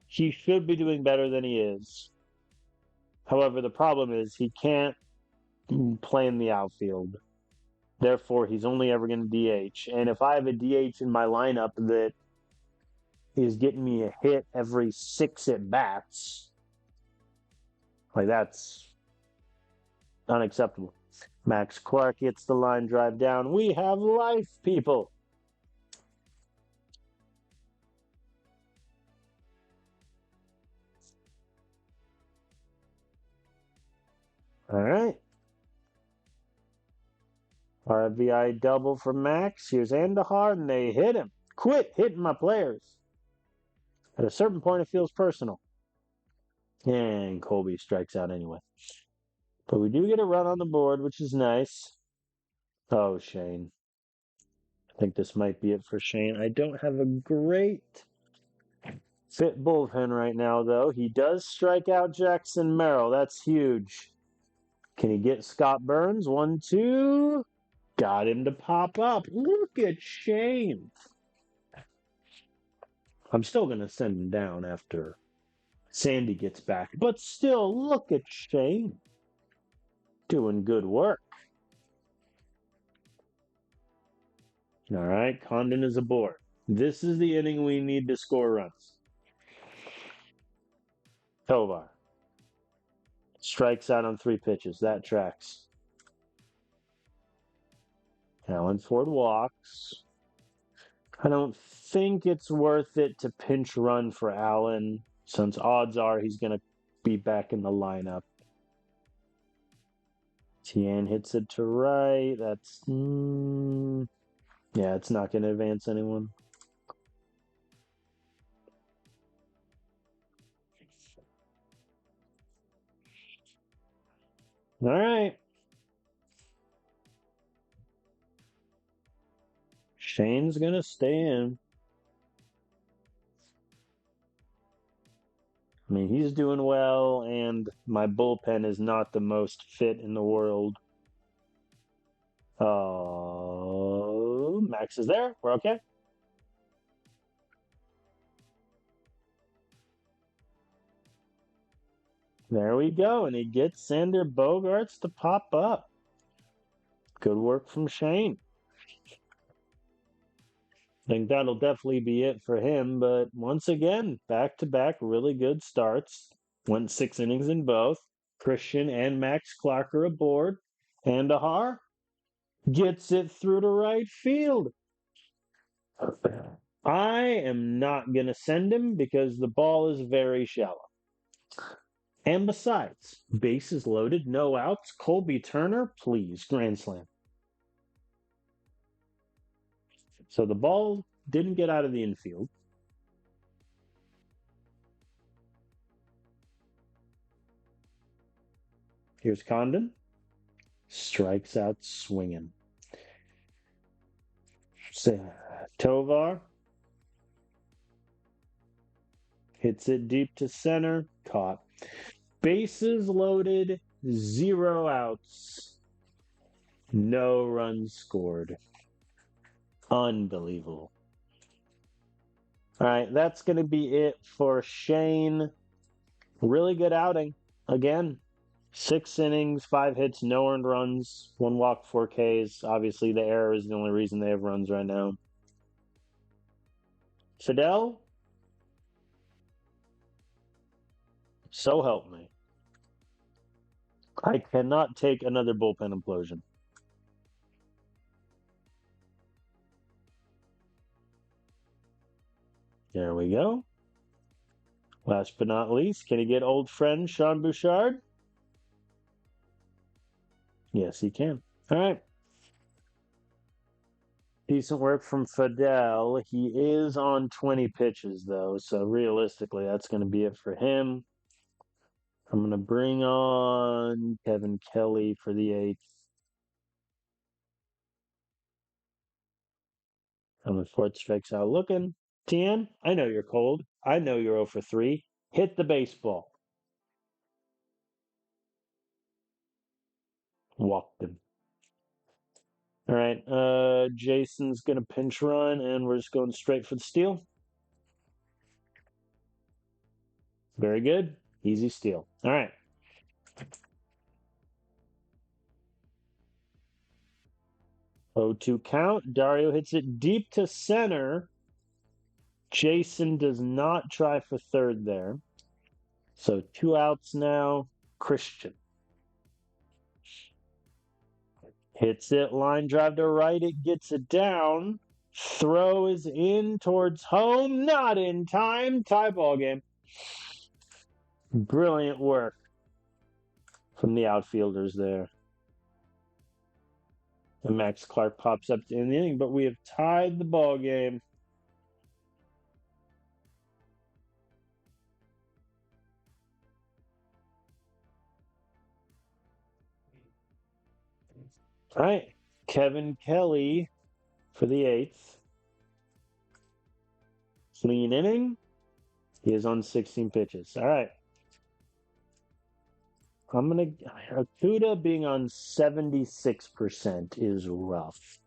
he should be doing better than he is. However, the problem is he can't play in the outfield. Therefore, he's only ever going to DH. And if I have a DH in my lineup that is getting me a hit every 6 at bats, like that's unacceptable. Max Clark gets the line drive down. We have life, people. All right. RBI double for Max. Here's Andahar, and they hit him. Quit hitting my players. At a certain point, it feels personal. And Colby strikes out anyway. But we do get a run on the board, which is nice. Oh, Shane. I think this might be it for Shane. I don't have a great fit bullpen right now, though. He does strike out Jackson Merrill. That's huge. Can he get Scott Burns? 1-2. Got him to pop up. Look at Shane. I'm still going to send him down after Sandy gets back. But still, look at Shane. Doing good work. All right, Condon is aboard. This is the inning we need to score runs. Tovar strikes out on 3 pitches. That tracks. Allen Ford walks. I don't think it's worth it to pinch run for Allen, since odds are he's going to be back in the lineup. Tien hits it to right. That's yeah, it's not going to advance anyone. All right. Shane's going to stay in. I mean, he's doing well, and my bullpen is not the most fit in the world. Oh, Max is there. We're okay. There we go, and he gets Sander Bogarts to pop up. Good work from Shane. I think that'll definitely be it for him, but once again, back-to-back really good starts. Went 6 innings in both. Christian and Max Clark are aboard. Andahar gets it through to right field. I am not going to send him because the ball is very shallow. And besides, bases loaded, no outs. Colby Turner, please, grand slam. So the ball didn't get out of the infield. Here's Condon. Strikes out swinging. Tovar hits it deep to center. Caught. Bases loaded, 0 outs. No runs scored. Unbelievable. All right, that's going to be it for Shane. Really good outing. Again, 6 innings, 5 hits, no earned runs, 1 walk, 4 Ks. Obviously, the error is the only reason they have runs right now. Fidel, so help me. I cannot take another bullpen implosion. There we go. Last but not least, can he get old friend Sean Bouchard? Yes, he can. All right. Decent work from Fidel. He is on 20 pitches, though, so realistically, that's going to be it for him. I'm going to bring on Kevin Kelly for the 8th. And the 4th strikes out looking. Tien, I know you're cold. I know you're 0 for 3. Hit the baseball. Walked him. All right. Jason's going to pinch run, and we're just going straight for the steal. Very good. Easy steal. All right. 0-2 count. Dario hits it deep to center. Jason does not try for third there. So 2 outs now. Christian hits it. Line drive to right. It gets it down. Throw is in towards home. Not in time. Tie ball game. Brilliant work from the outfielders there. And Max Clark pops up in the inning, but we have tied the ball game. All right, Kevin Kelly for the 8th. Clean inning. He is on 16 pitches. All right. Akuda being on 76% is rough.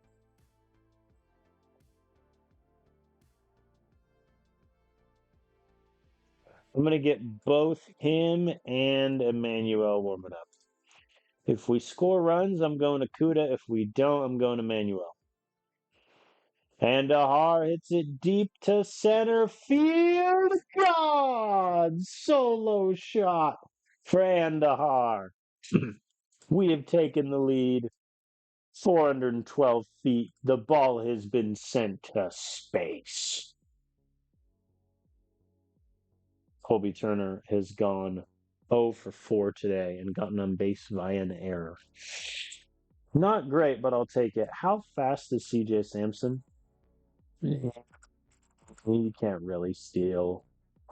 I'm going to get both him and Emmanuel warming up. If we score runs, I'm going to Kuda. If we don't, I'm going to Manuel. Andahar hits it deep to center field. God! Solo shot for Andahar. We have taken the lead. 412 feet. The ball has been sent to space. Colby Turner has gone 0 for 4 today and gotten on base via an error. Not great, but I'll take it. How fast is CJ Sampson? He can't really steal.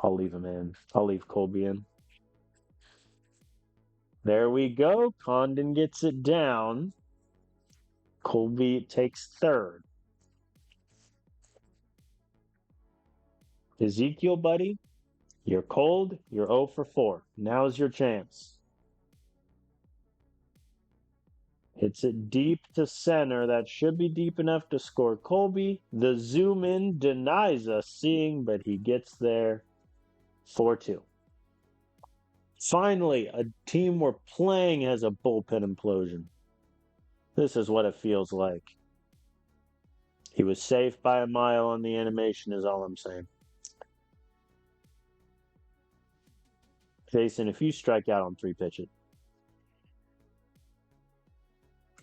I'll leave him in. I'll leave Colby in. There we go. Condon gets it down. Colby takes third. Ezekiel, buddy, you're cold. You're 0 for 4. Now's your chance. Hits it deep to center. That should be deep enough to score Colby. The zoom in denies us seeing, but he gets there. 4-2. Finally, a team we're playing has a bullpen implosion. This is what it feels like. He was safe by a mile on the animation is all I'm saying. Jason, if you strike out on 3 pitches,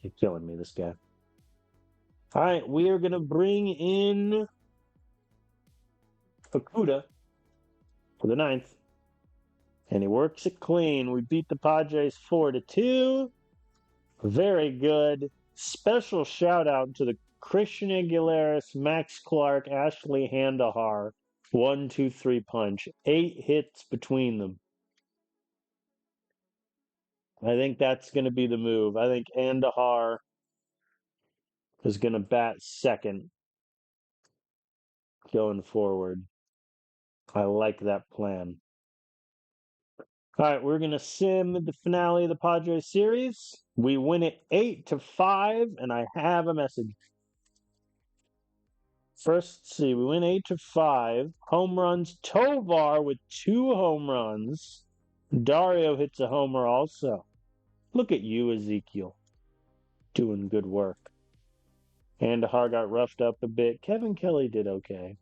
you're killing me, this guy. All right, we are going to bring in Fukuda for the 9th. And he works it clean. We beat the Padres 4-2. Very good. Special shout out to the Christian Aguilares, Max Clark, Ashley Handahar 1-2-3 punch. 8 hits between them. I think that's going to be the move. I think Andahar is going to bat second going forward. I like that plan. All right, we're going to sim the finale of the Padres series. We win it 8-5, and I have a message. First, see, we win 8-5. Home runs. Tovar with 2 home runs. Dario hits a homer also. Look at you, Ezekiel. Doing good work. Andahar got roughed up a bit. Kevin Kelly did okay.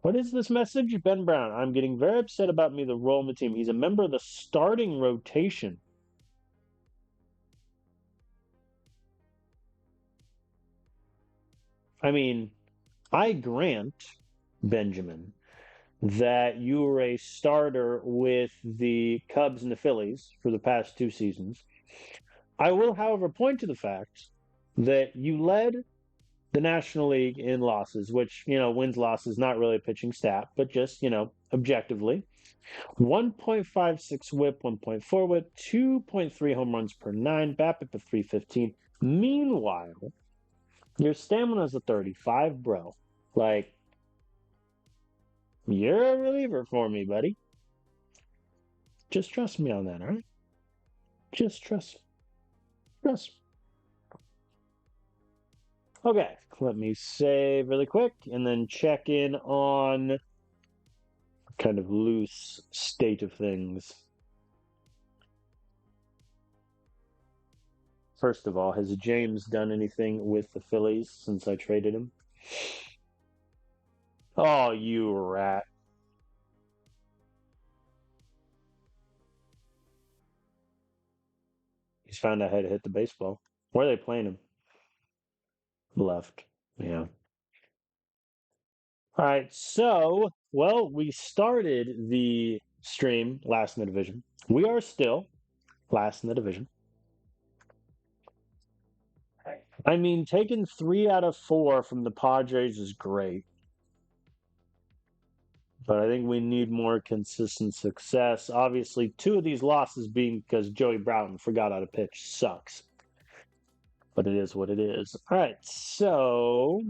What is this message? Ben Brown. I'm getting very upset about me, the role in the team. He's a member of the starting rotation. I mean, I grant, Benjamin, that you were a starter with the Cubs and the Phillies for the past 2 seasons. I will, however, point to the fact that you led the National League in losses, which, wins, losses, not really a pitching stat, but just, objectively. 1.56 whip, 1.4 whip, 2.3 home runs per 9, BABIP of 315. Meanwhile, your stamina is a 35, bro. Like, you're a reliever for me, buddy. Just trust me on that, all right? Just trust. Trust. Okay, let me save really quick and then check in on kind of loose state of things. First of all, has James done anything with the Phillies since I traded him? Oh, you rat. He's found out how to hit the baseball. Where are they playing him? Left. Yeah. All right. So, well, we started the stream last in the division. We are still last in the division. I mean, taking 3 out of 4 from the Padres is great, but I think we need more consistent success. Obviously, 2 of these losses being because Joey Broughton forgot how to pitch sucks, but it is what it is. All right, so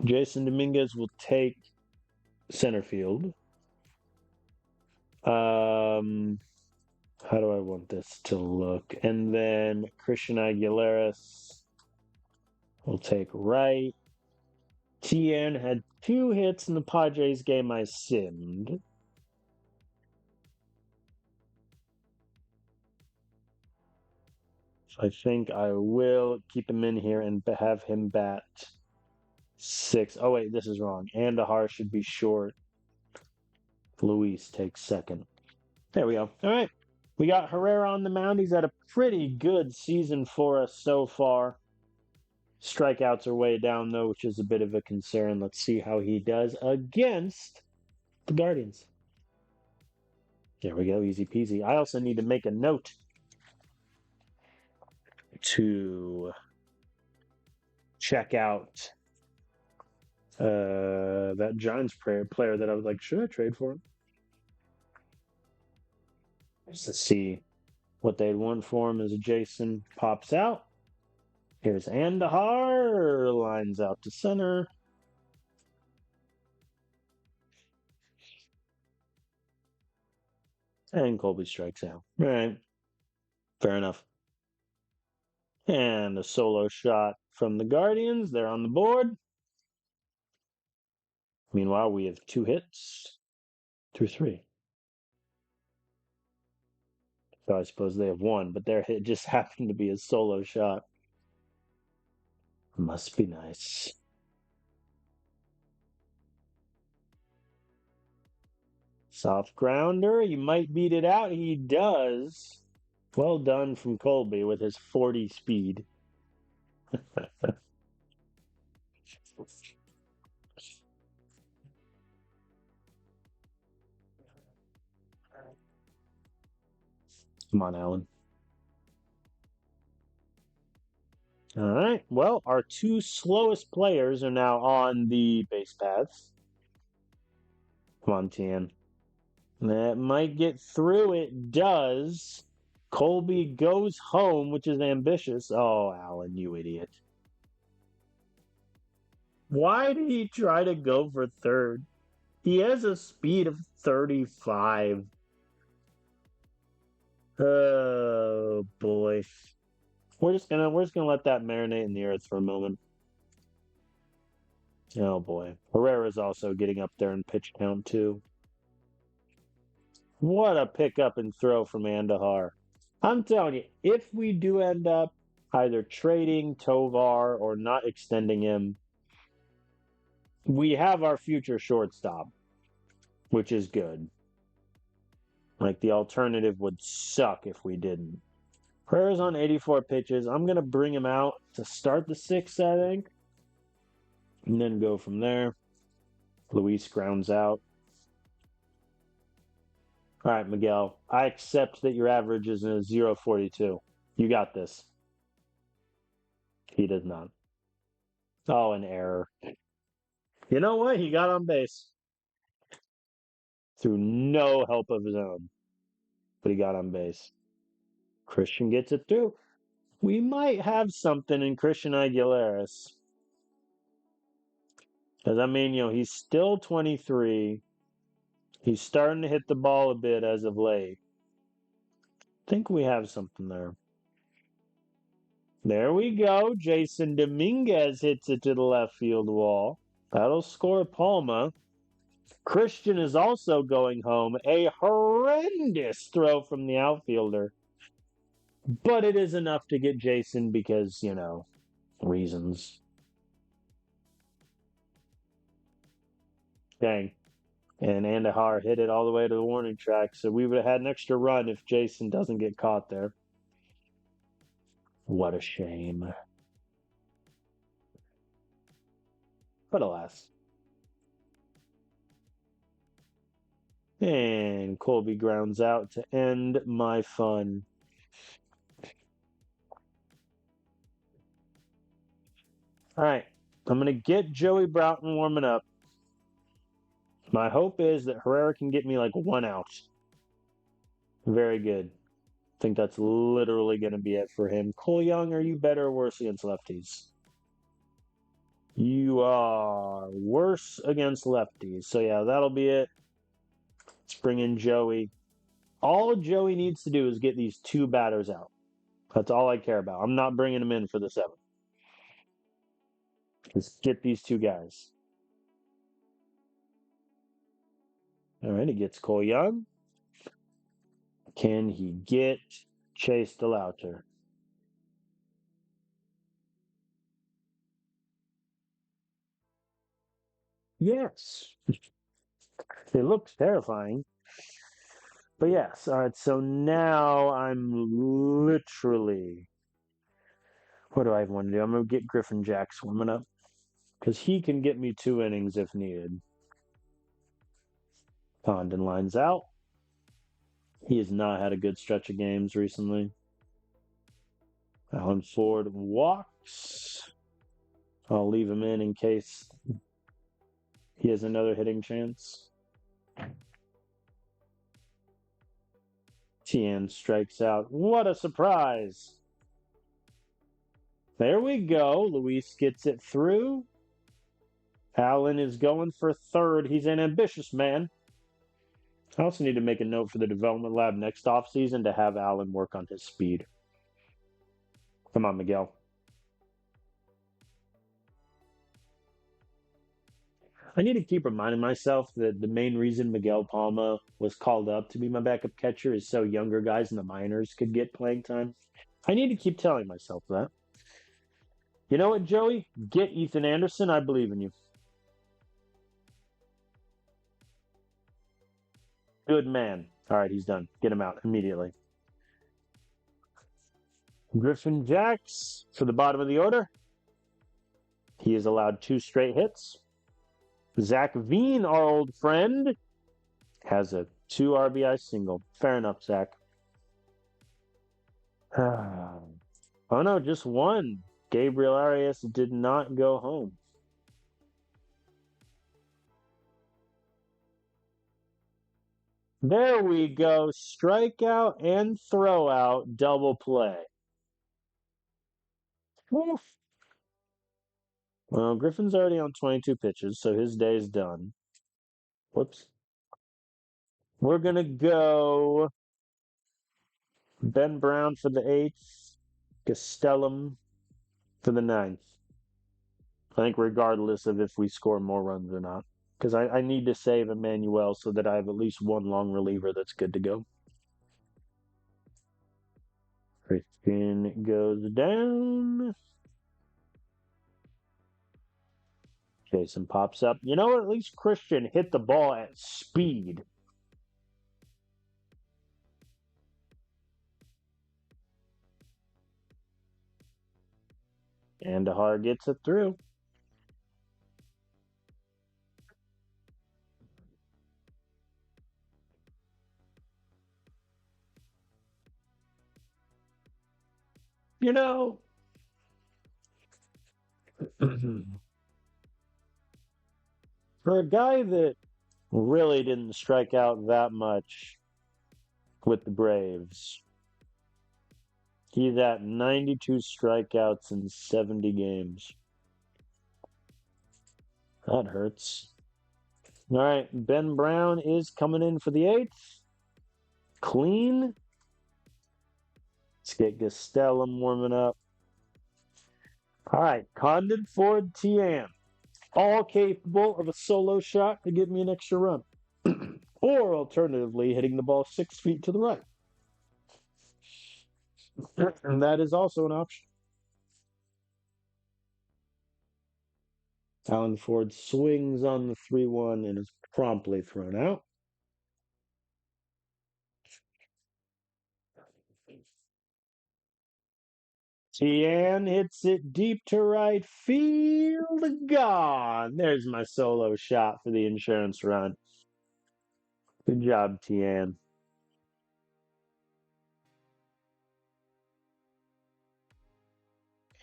Jason Dominguez will take center field. How do I want this to look? And then Christian Aguilera will take right. Tien had 2 hits in the Padres game I simmed. So I think I will keep him in here and have him bat 6. Oh, wait, this is wrong. Andahar should be short. Luis takes second. There we go. All right. We got Herrera on the mound. He's had a pretty good season for us so far. Strikeouts are way down, though, which is a bit of a concern. Let's see how he does against the Guardians. There we go. Easy peasy. I also need to make a note to check out that Giants player that I was like, should I trade for him? Just to see what they'd want for him as Jason pops out. Here's Andahar, lines out to center. And Colby strikes out. All right. Fair enough. And a solo shot from the Guardians. They're on the board. Meanwhile, we have 2 hits through 3. So I suppose they have 1, but their hit just happened to be a solo shot. Must be nice. Soft grounder. He might beat it out. He does. Well done from Colby with his 40 speed. Come on, Alan. All right. Well, our 2 slowest players are now on the base paths. Come on, Tien. That might get through. It does. Colby goes home, which is ambitious. Oh, Alan, you idiot. Why did he try to go for third? He has a speed of 35. Oh boy. We're just gonna let that marinate in the earth for a moment. Oh boy. Herrera's also getting up there in pitch count too. What a pickup and throw from Andahar. I'm telling you, if we do end up either trading Tovar or not extending him, we have our future shortstop, which is good. Like the alternative would suck if we didn't. Herrera's on 84 pitches. I'm going to bring him out to start the 6th, I think, and then go from there. Luis grounds out. All right, Miguel, I accept that your average is a 0.42. You got this. He does not. Oh, an error. You know what? He got on base through no help of his own, but he got on base. Christian gets it through. We might have something in Christian Aguilera. Because, I mean, he's still 23. He's starting to hit the ball a bit as of late. I think we have something there. There we go. Jason Dominguez hits it to the left field wall. That'll score Palma. Christian is also going home. A horrendous throw from the outfielder. But it is enough to get Jason because, reasons. Dang. And Andahar hit it all the way to the warning track, so we would have had an extra run if Jason doesn't get caught there. What a shame. But alas. And Colby grounds out to end my fun. All right. I'm going to get Joey Broughton warming up. My hope is that Herrera can get me like 1 out. Very good. I think that's literally going to be it for him. Cole Young, are you better or worse against lefties? You are worse against lefties. So, yeah, that'll be it. Let's bring in Joey. All Joey needs to do is get these 2 batters out. That's all I care about. I'm not bringing him in for the 7th. Just get these 2 guys. All right, he gets Cole Young. Can he get Chase DeLauter? Yes. It looks terrifying. But yes, all right, so now I'm literally... What do I want to do? I'm going to get Griffin Jax warming up. Because he can get me 2 innings if needed. Condon lines out. He has not had a good stretch of games recently. Alan Ford walks. I'll leave him in case he has another hitting chance. Tien strikes out. What a surprise! There we go. Luis gets it through. Allen is going for 3rd. He's an ambitious man. I also need to make a note for the development lab next offseason to have Allen work on his speed. Come on, Miguel. I need to keep reminding myself that the main reason Miguel Palma was called up to be my backup catcher is so younger guys in the minors could get playing time. I need to keep telling myself that. You know what, Joey? Get Ethan Anderson. I believe in you. Good man. All right, he's done. Get him out immediately. Griffin Jax for the bottom of the order. He is allowed 2 straight hits. Zach Veen, our old friend, has a 2 RBI single. Fair enough, Zach. Oh no, just 1. Gabriel Arias did not go home. There we go. Strikeout and throwout double play. Oof. Well, Griffin's already on 22 pitches, so his day's done. Whoops. We're going to go Ben Brown for the 8th, Castellum for the 9th. I think regardless of if we score more runs or not. Because I need to save Emmanuel so that I have at least 1 long reliever that's good to go. Christian goes down. Jason pops up. You know what? At least Christian hit the ball at speed. And Andahar gets it through. You know, for a guy that really didn't strike out that much with the Braves, he's at 92 strikeouts in 70 games. That hurts. All right, Ben Brown is coming in for the 8th. Clean. Let's get Gastelum warming up. All right, Condon, Ford, Tian, all capable of a solo shot to get me an extra run. Or alternatively, hitting the ball 6 feet to the right. And that is also an option. Alan Ford swings on the 3-1 and is promptly thrown out. Tian hits it deep to right field. Gone. There's my solo shot for the insurance run. Good job, Tian.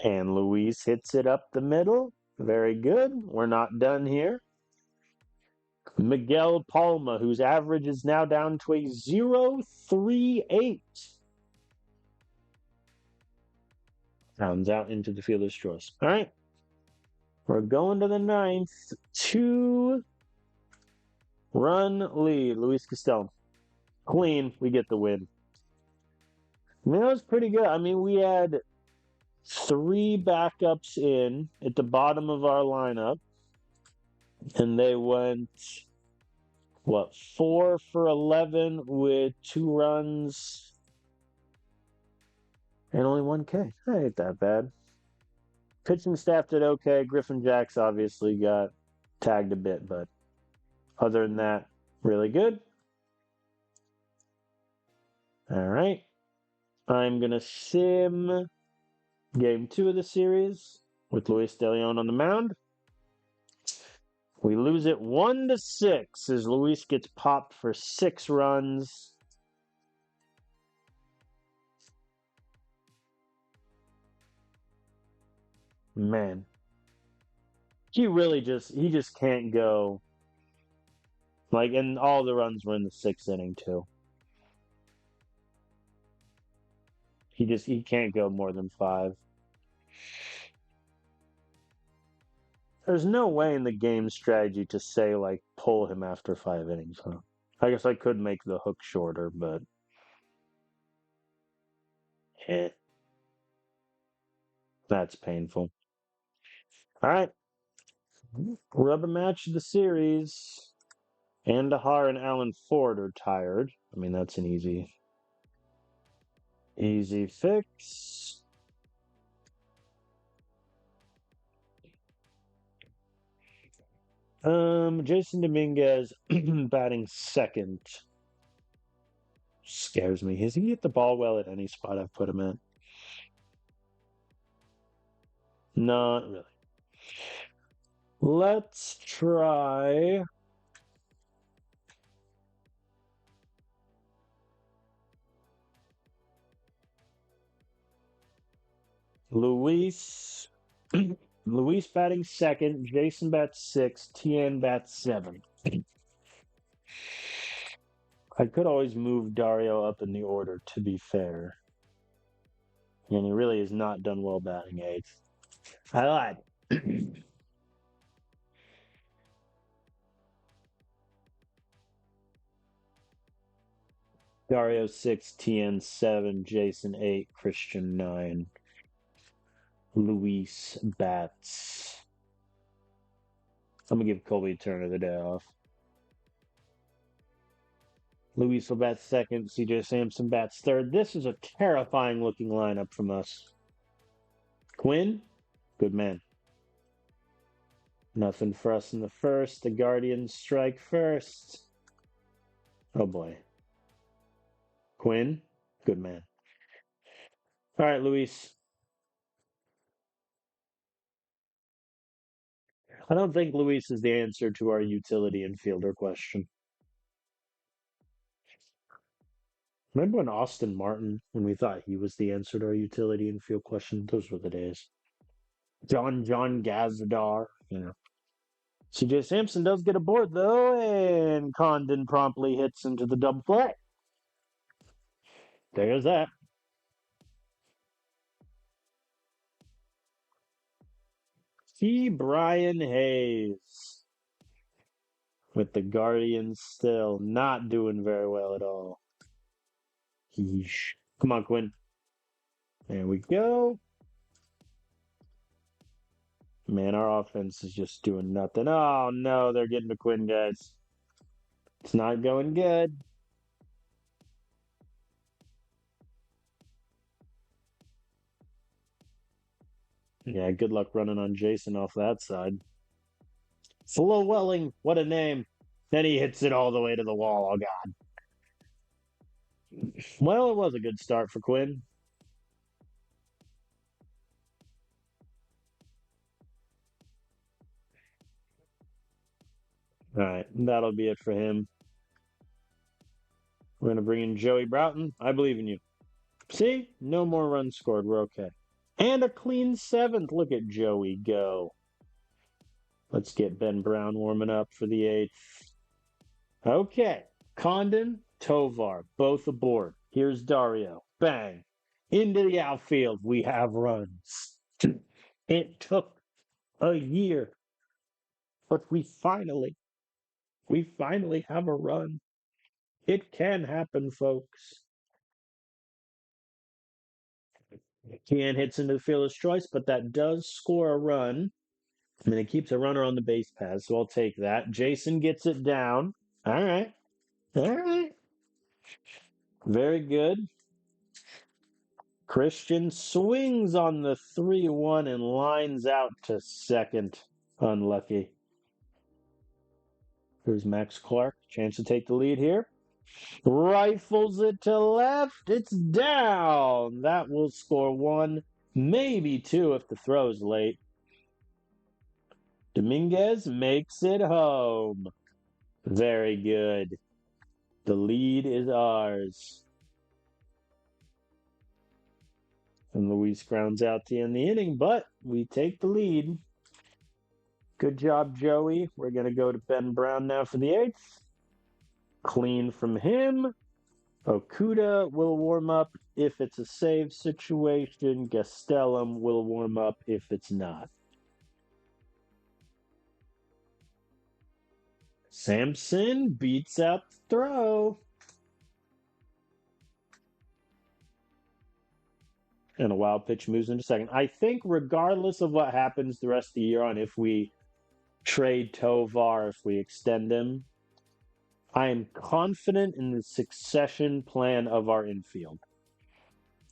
And Luis hits it up the middle. Very good. We're not done here. Miguel Palma, whose average is now down to a 0.38. Rounds out into the fielder's choice. All right. We're going to the ninth. 2-run lead. Luis Castel. Clean. We get the win. I mean, that was pretty good. I mean, we had 3 backups in at the bottom of our lineup, and they went, 4 for 11 with 2 runs and only 1 K. That ain't that bad. Pitching staff did okay. Griffin Jacks obviously got tagged a bit, but other than that, really good. All right. I'm going to sim game 2 of the series with Luis De Leon on the mound. We lose it 1-6 as Luis gets popped for 6 runs. Man, he just can't go. Like, and all the runs were in the 6th inning too. He can't go more than 5. There's no way in the game strategy to say like pull him after 5 innings, huh? I guess I could make the hook shorter, but eh, that's painful. All right, rubber match of the series. Andahar and Alan Ford are tired. I mean, that's an easy fix. Jason Dominguez batting second scares me. Has he hit the ball well at any spot I've put him in? Not really. Let's try Luis. Luis batting second, Jason bats 6, Tien bats 7. I could always move Dario up in the order, to be fair. And he really has not done well batting 8th. I lied. Dario 6, Tien 7, Jason 8, Christian 9. Luis bats. I'm going to give Colby Turner the day off. Luis will bat second. CJ Sampson bats third. This is a terrifying looking lineup from us. Quinn, good man. Nothing for us in the first. The Guardians strike first. Oh boy. Quinn, good man. All right, Luis. I don't think Luis is the answer to our utility infielder question. Remember when Austin Martin, when we thought he was the answer to our utility infield question? Those were the days. John Gazdar, CJ Sampson does get aboard though, and Condon promptly hits into the double play. There's that. See Brian Hayes with the Guardians still not doing very well at all. Yeesh. Come on, Quinn. There we go. Man, our offense is just doing nothing. Oh no, they're getting to Quinn, guys. It's not going good. Yeah, good luck running on Jason off that side. Flo Welling, what a name. Then he hits it all the way to the wall. Oh, God. Well, it was a good start for Quinn. All right, that'll be it for him. We're going to bring in Joey Broughton. I believe in you. See? No more runs scored. We're okay. And a clean seventh. Look at Joey go. Let's get Ben Brown warming up for the eighth. Okay. Condon, Tovar, both aboard. Here's Dario. Bang. Into the outfield. We have runs. It took a year, but we finally have a run. It can happen, folks. Kean hits into the fielder's choice, but that does score a run. I mean, it keeps a runner on the base paths, so I'll take that. Jason gets it down. All right. All right. Very good. Christian swings on the 3-1 and lines out to second. Unlucky. Here's Max Clark. Chance to take the lead here. Rifles it to left. It's down. That will score one, maybe two if the throw's late. Dominguez makes it home. Very good. The lead is ours. And Luis grounds out to end the inning, but we take the lead. Good job, Joey. We're going to go to Ben Brown now for the eighth. Clean from him. Okuda will warm up if it's a save situation. Gastelum will warm up if it's not. Sampson beats out the throw. And a wild pitch moves into second. I think regardless of what happens the rest of the year on if we trade Tovar, if we extend him, I am confident in the succession plan of our infield.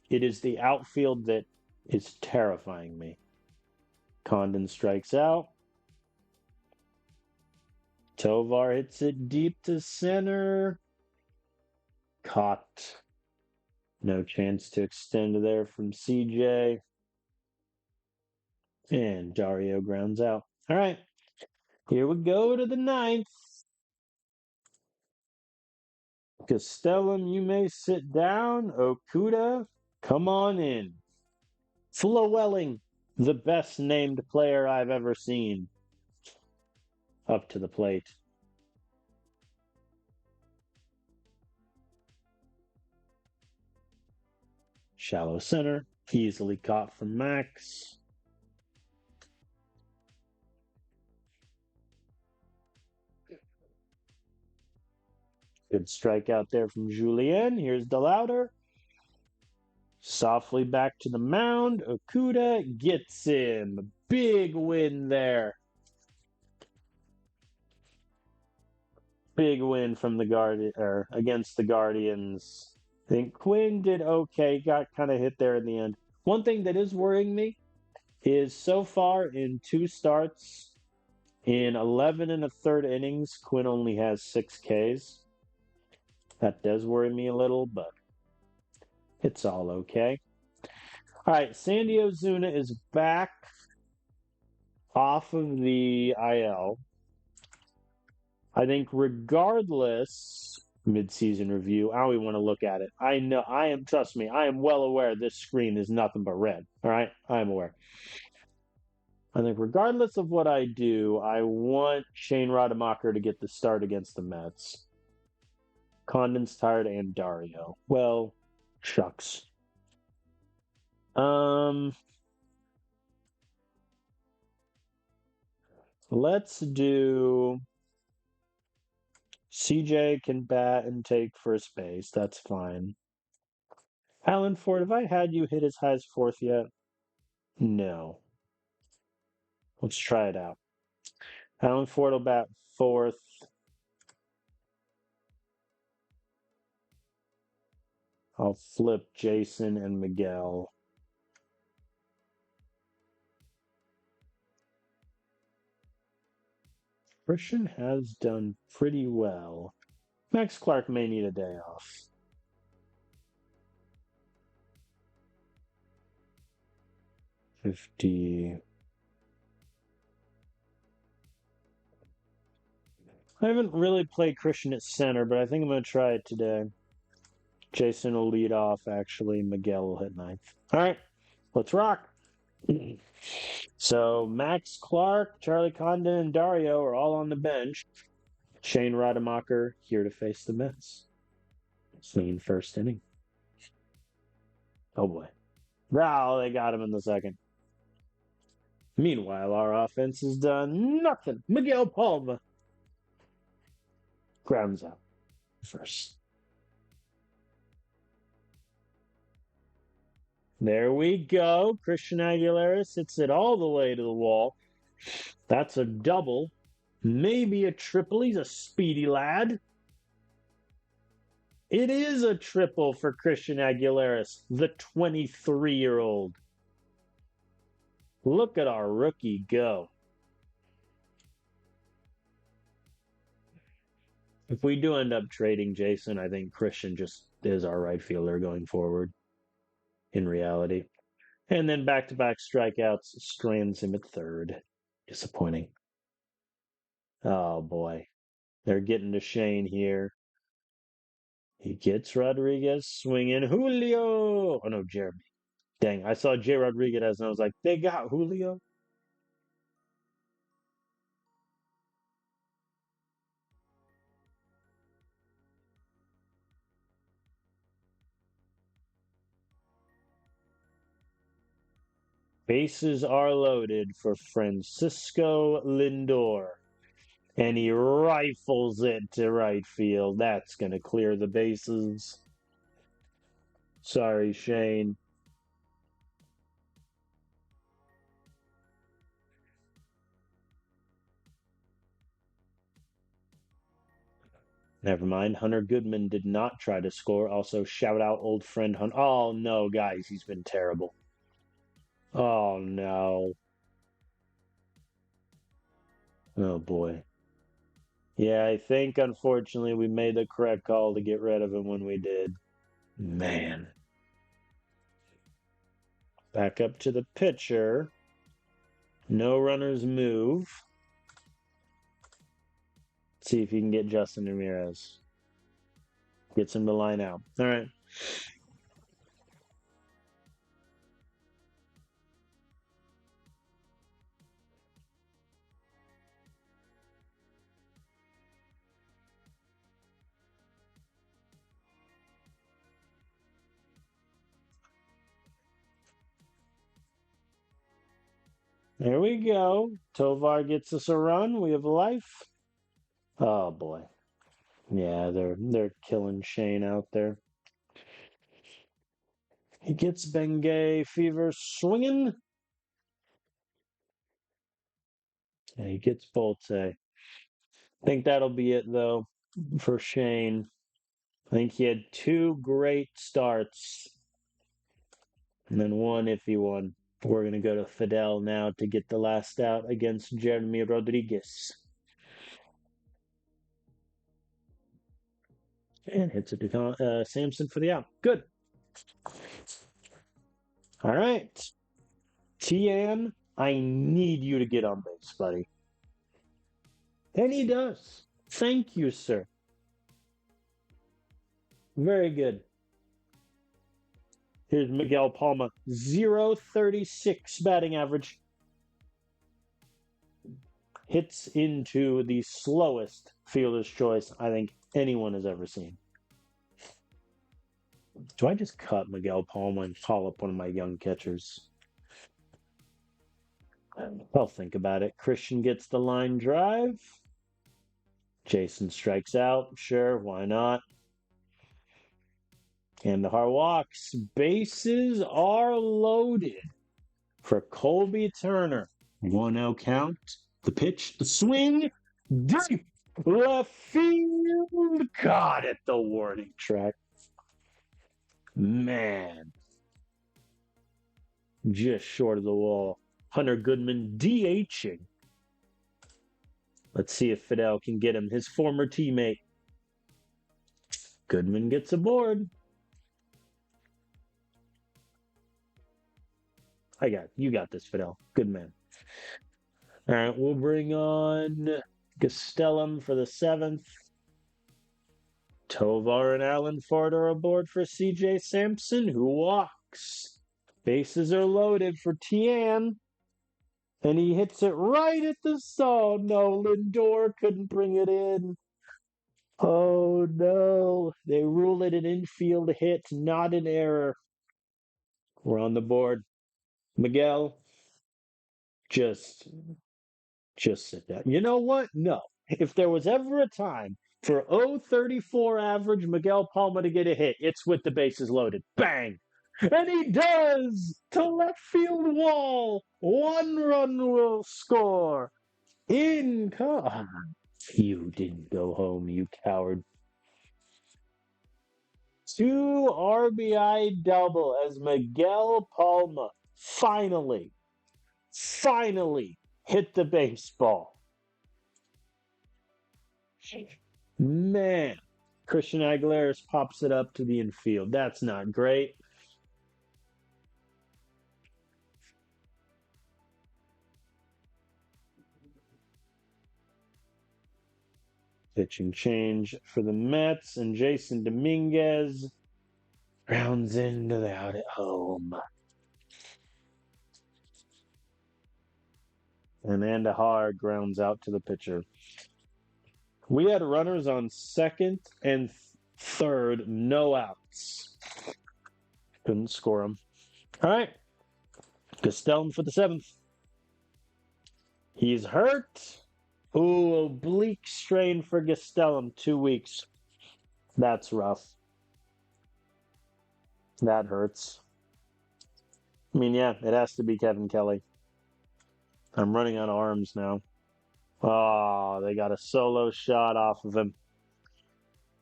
It is the outfield that is terrifying me. Condon strikes out. Tovar hits it deep to center. Caught. No chance to extend there from CJ. And Dario grounds out. All right. Here we go to the ninth. Castellum, you may sit down. Okuda, come on in. Flowelling, the best named player I've ever seen. Up to the plate. Shallow center. Easily caught from Max. Good strikeout there from Julien. Here's DeLauder. Softly back to the mound. Okuda gets him. Big win there. Big win from the against the Guardians. I think Quinn did okay. Got kind of hit there in the end. One thing that is worrying me is so far in two starts, in 11 and a third innings, Quinn only has 6 Ks. That does worry me a little, but it's all okay. All right, Sandy Ozuna is back off of the IL. I think regardless, mid-season review, I don't even want to look at it. I know, trust me, I am well aware this screen is nothing but red. All right, I am aware. I think regardless of what I do, I want Shane Rademacher to get the start against the Mets. Condon's tired and Dario. Well, shucks. Let's do CJ can bat and take first base. That's fine. Alan Ford, have I had you hit as high as fourth yet? No. Let's try it out. Alan Ford will bat fourth. I'll flip Jason and Miguel. Christian has done pretty well. Max Clark may need a day off. $50. I haven't really played Christian at center, but I think I'm going to try it today. Jason will lead off, actually. Miguel will hit ninth. All right, let's rock. So Max Clark, Charlie Condon, and Dario are all on the bench. Shane Rademacher here to face the Mets. Clean first inning. Oh boy. Wow, they got him in the second. Meanwhile, our offense has done nothing. Miguel Palma grounds out first. There we go. Christian Aguilera hits it all the way to the wall. That's a double. Maybe a triple. He's a speedy lad. It is a triple for Christian Aguilera, the 23-year-old. Look at our rookie go. If we do end up trading Jason, I think Christian just is our right fielder going forward, in reality. And then back-to-back strikeouts strands him at third. Disappointing. Oh, boy. They're getting to Shane here. He gets Rodriguez swinging. Julio! Oh, no, Jeremy. Dang, I saw J. Rodriguez and I was like, they got Julio? Bases are loaded for Francisco Lindor. And he rifles it to right field. That's going to clear the bases. Sorry, Shane. Never mind. Hunter Goodman did not try to score. Also, shout out old friend Hunter. Oh, no, guys. He's been terrible. Oh, no. Oh, boy. Yeah, I think, unfortunately, we made the correct call to get rid of him when we did. Man. Back up to the pitcher. No runners move. See if you can get Justin Ramirez. Gets him to line out. All right. There we go. Tovar gets us a run. We have life. Oh boy. Yeah, they're killing Shane out there. He gets Bengay fever swinging. And he gets Bolte. I think that'll be it though for Shane. I think he had two great starts and then one iffy one. We're going to go to Fidel now to get the last out against Jeremy Rodriguez. And hits it to Samson for the out. Good. All right. Tian, I need you to get on base, buddy. And he does. Thank you, sir. Very good. Here's Miguel Palma. 0.36 batting average. Hits into the slowest fielder's choice I think anyone has ever seen. Do I just cut Miguel Palma and call up one of my young catchers? I'll think about it. Christian gets the line drive. Jason strikes out. Sure, why not? And the Har walks. Bases are loaded for Colby Turner. 1-0 count. The pitch, the swing, deep left field. Caught at the warning track. Man, just short of the wall. Hunter Goodman DHing. Let's see if Fidel can get him, his former teammate. Goodman gets aboard. You got this, Fidel. Good man. All right, we'll bring on Gastelum for the 7th. Tovar and Allen Ford are aboard for CJ Sampson, who walks. Bases are loaded for Tian. And he hits it right at the saw. No, Lindor couldn't bring it in. Oh, no. They rule it an infield hit, not an error. We're on the board. Miguel, just sit down. You know what? No. If there was ever a time for 0.34 average Miguel Palma to get a hit, it's with the bases loaded. Bang! And he does! To left field wall. 1 run will score. You didn't go home, you coward. 2 RBI double as Miguel Palma finally hit the baseball. Man, Christian Aguilera pops it up to the infield. That's not great. Pitching change for the Mets, and Jason Dominguez rounds into the out at home. And Andahar grounds out to the pitcher. We had runners on 2nd and 3rd, no outs. Couldn't score them. All right. Gastelum for the 7th. He's hurt. Ooh, oblique strain for Gastelum, 2 weeks. That's rough. That hurts. I mean, yeah, it has to be Kevin Kelly. I'm running out of arms now. Oh, they got a solo shot off of him.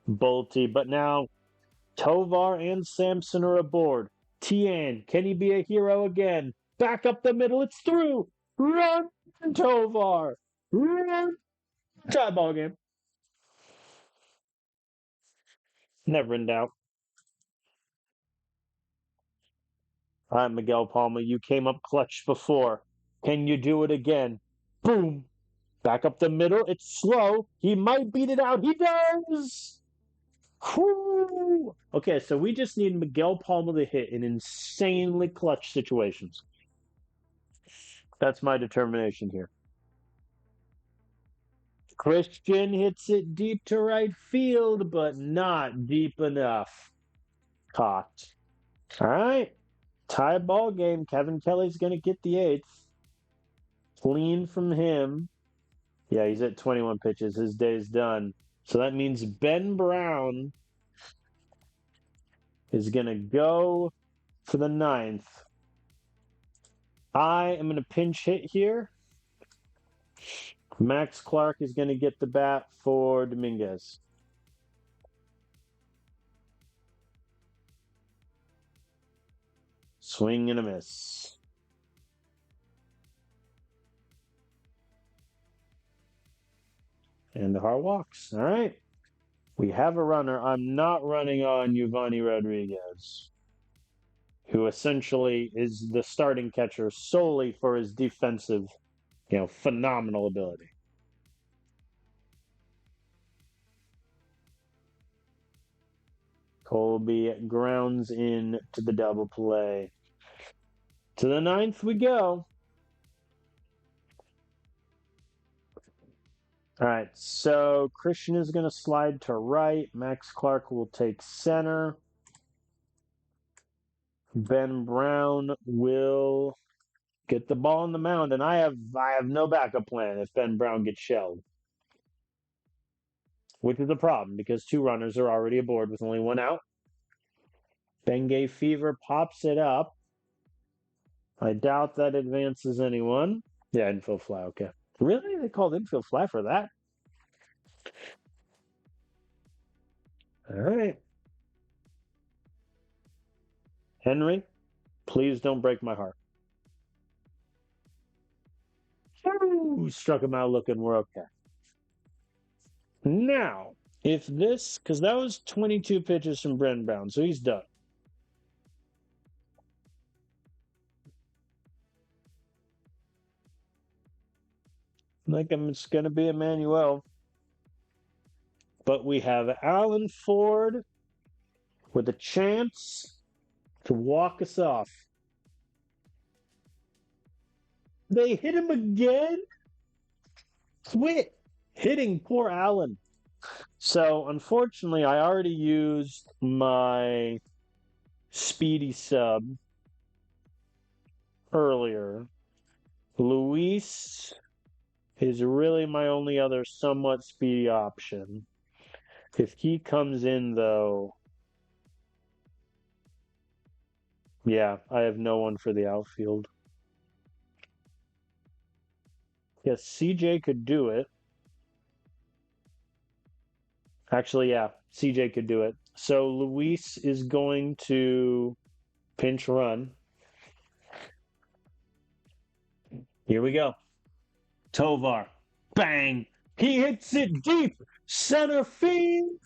Bolty. But now Tovar and Sampson are aboard. Tian, can he be a hero again? Back up the middle. It's through. Run, Tovar. Run. Tie ball game. Never in doubt. All right, Miguel Palma, you came up clutch before. Can you do it again? Boom. Back up the middle. It's slow. He might beat it out. He does. Whew. Okay, so we just need Miguel Palma to hit in insanely clutch situations. That's my determination here. Christian hits it deep to right field, but not deep enough. Caught. All right. Tie ball game. Kevin Kelly's going to get the 8th. Clean from him. Yeah, he's at 21 pitches. His day's done. So that means Ben Brown is going to go for the 9th. I am going to pinch hit here. Max Clark is going to get the bat for Dominguez. Swing and a miss. And the Hart walks. All right. We have a runner. I'm not running on Giovanni Rodriguez, who essentially is the starting catcher solely for his defensive, phenomenal ability. Colby grounds in to the double play. To the 9th we go. All right, so Christian is going to slide to right. Max Clark will take center. Ben Brown will get the ball on the mound, and I have no backup plan if Ben Brown gets shelled, which is a problem because 2 runners are already aboard with only 1 out. Bengay Fever pops it up. I doubt that advances anyone. Yeah, infield fly. Okay. Really? They called infield fly for that? All right. Henry, please don't break my heart. Ooh, struck him out looking. We're okay. Now, if this, because that was 22 pitches from Brent Brown, so he's done. Like it's going to be Emmanuel. But we have Alan Ford with a chance to walk us off. They hit him again? Quit hitting poor Alan. So, unfortunately, I already used my speedy sub earlier. Luis is really my only other somewhat speedy option. If he comes in, though, yeah, I have no one for the outfield. Yes, CJ could do it. Actually, yeah, CJ could do it. So Luis is going to pinch run. Here we go. Tovar. Bang! He hits it deep. Center field.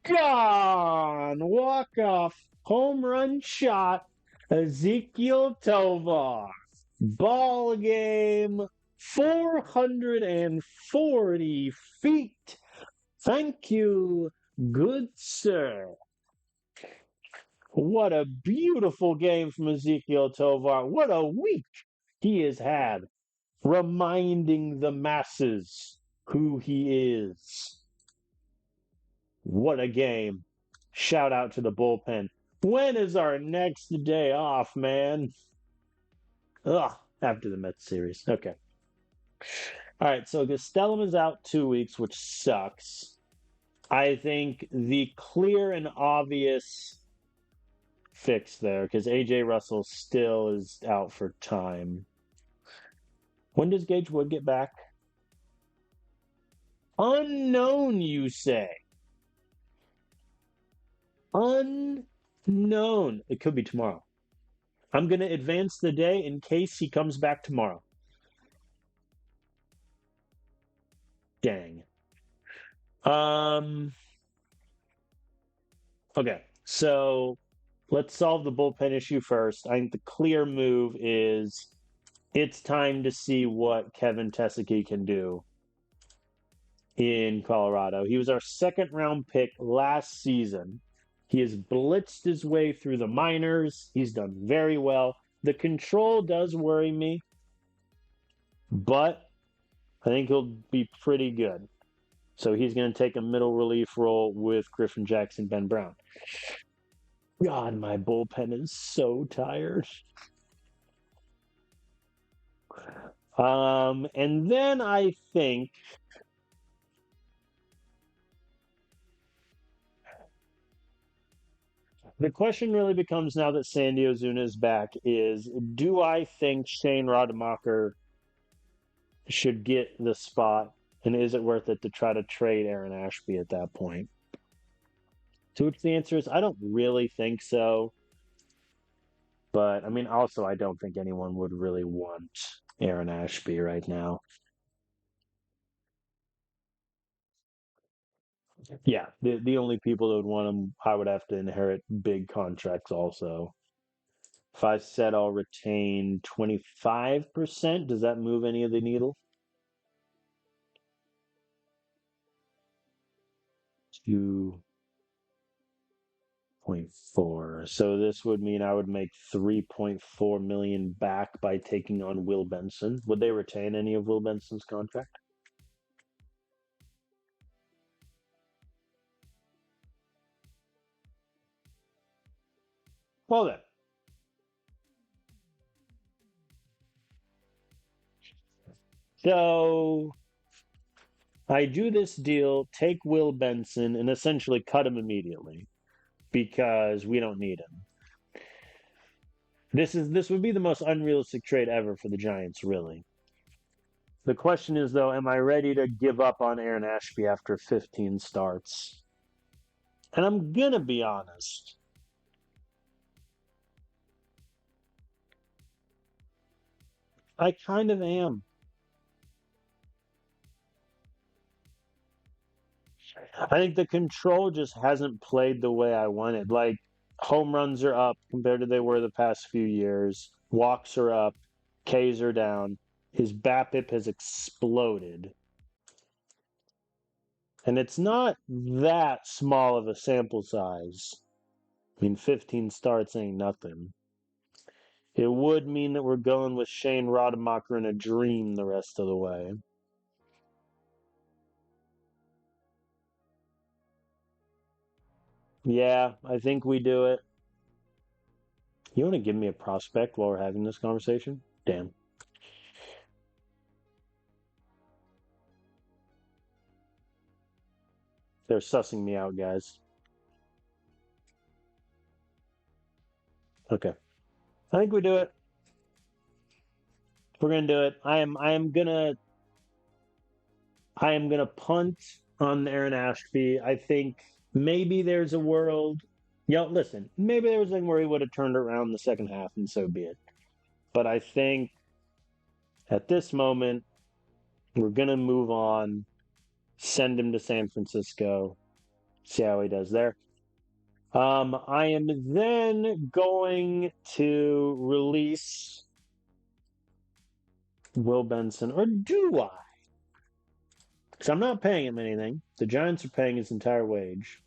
Gone. Walk off. Home run shot. Ezekiel Tovar. Ball game. 440 feet. Thank you, good sir. What a beautiful game from Ezekiel Tovar. What a week he has had, reminding the masses who he is. What a game. Shout out to the bullpen. When is our next day off, man? Ugh, after the Mets series. Okay. All right, so Gastelum is out 2 weeks, which sucks. I think the clear and obvious fix there, because AJ Russell still is out for time. When does Gage Wood get back? Unknown, you say? Unknown. It could be tomorrow. I'm going to advance the day in case he comes back tomorrow. Dang. Okay, so let's solve the bullpen issue first. I think the clear move is it's time to see what Kevin Tesicki can do in Colorado. He was our second round pick last season. He has blitzed his way through the minors. He's done very well. The control does worry me, but I think he'll be pretty good. So he's going to take a middle relief role with Griffin Jackson, Ben Brown. God, my bullpen is so tired. And then I think the question really becomes now that Sandy Ozuna is back is, do I think Shane Rademacher should get the spot, and is it worth it to try to trade Aaron Ashby at that point? To which the answer is, I don't really think so. But, I mean, also, I don't think anyone would really want Aaron Ashby right now. Yeah, the only people that would want him, I would have to inherit big contracts also. If I said I'll retain 25%, does that move any of the needle? 2.4. So this would mean I would make 3.4 million back by taking on Will Benson. Would they retain any of Will Benson's contract? Well then. So I do this deal, take Will Benson, and essentially cut him immediately because we don't need him. This would be the most unrealistic trade ever for the Giants, really. The question is, though, am I ready to give up on Aaron Ashby after 15 starts? And I'm going to be honest. I kind of am. I think the control just hasn't played the way I wanted. Like, home runs are up compared to they were the past few years. Walks are up. Ks are down. His BABIP has exploded. And it's not that small of a sample size. I mean, 15 starts ain't nothing. It would mean that we're going with Shane Rodemacher in a dream the rest of the way. Yeah, I think we do it. You want to give me a prospect while we're having this conversation? Damn. They're sussing me out, guys. Okay. I think we do it. We're gonna do it. I am gonna punt on Aaron Ashby. I think maybe there's a world. Listen, maybe there was a thing where he would have turned around the second half, and so be it. But I think at this moment, we're gonna move on, send him to San Francisco, see how he does there. I am then going to release Will Benson, or do I? Because I'm not paying him anything. The Giants are paying his entire wage.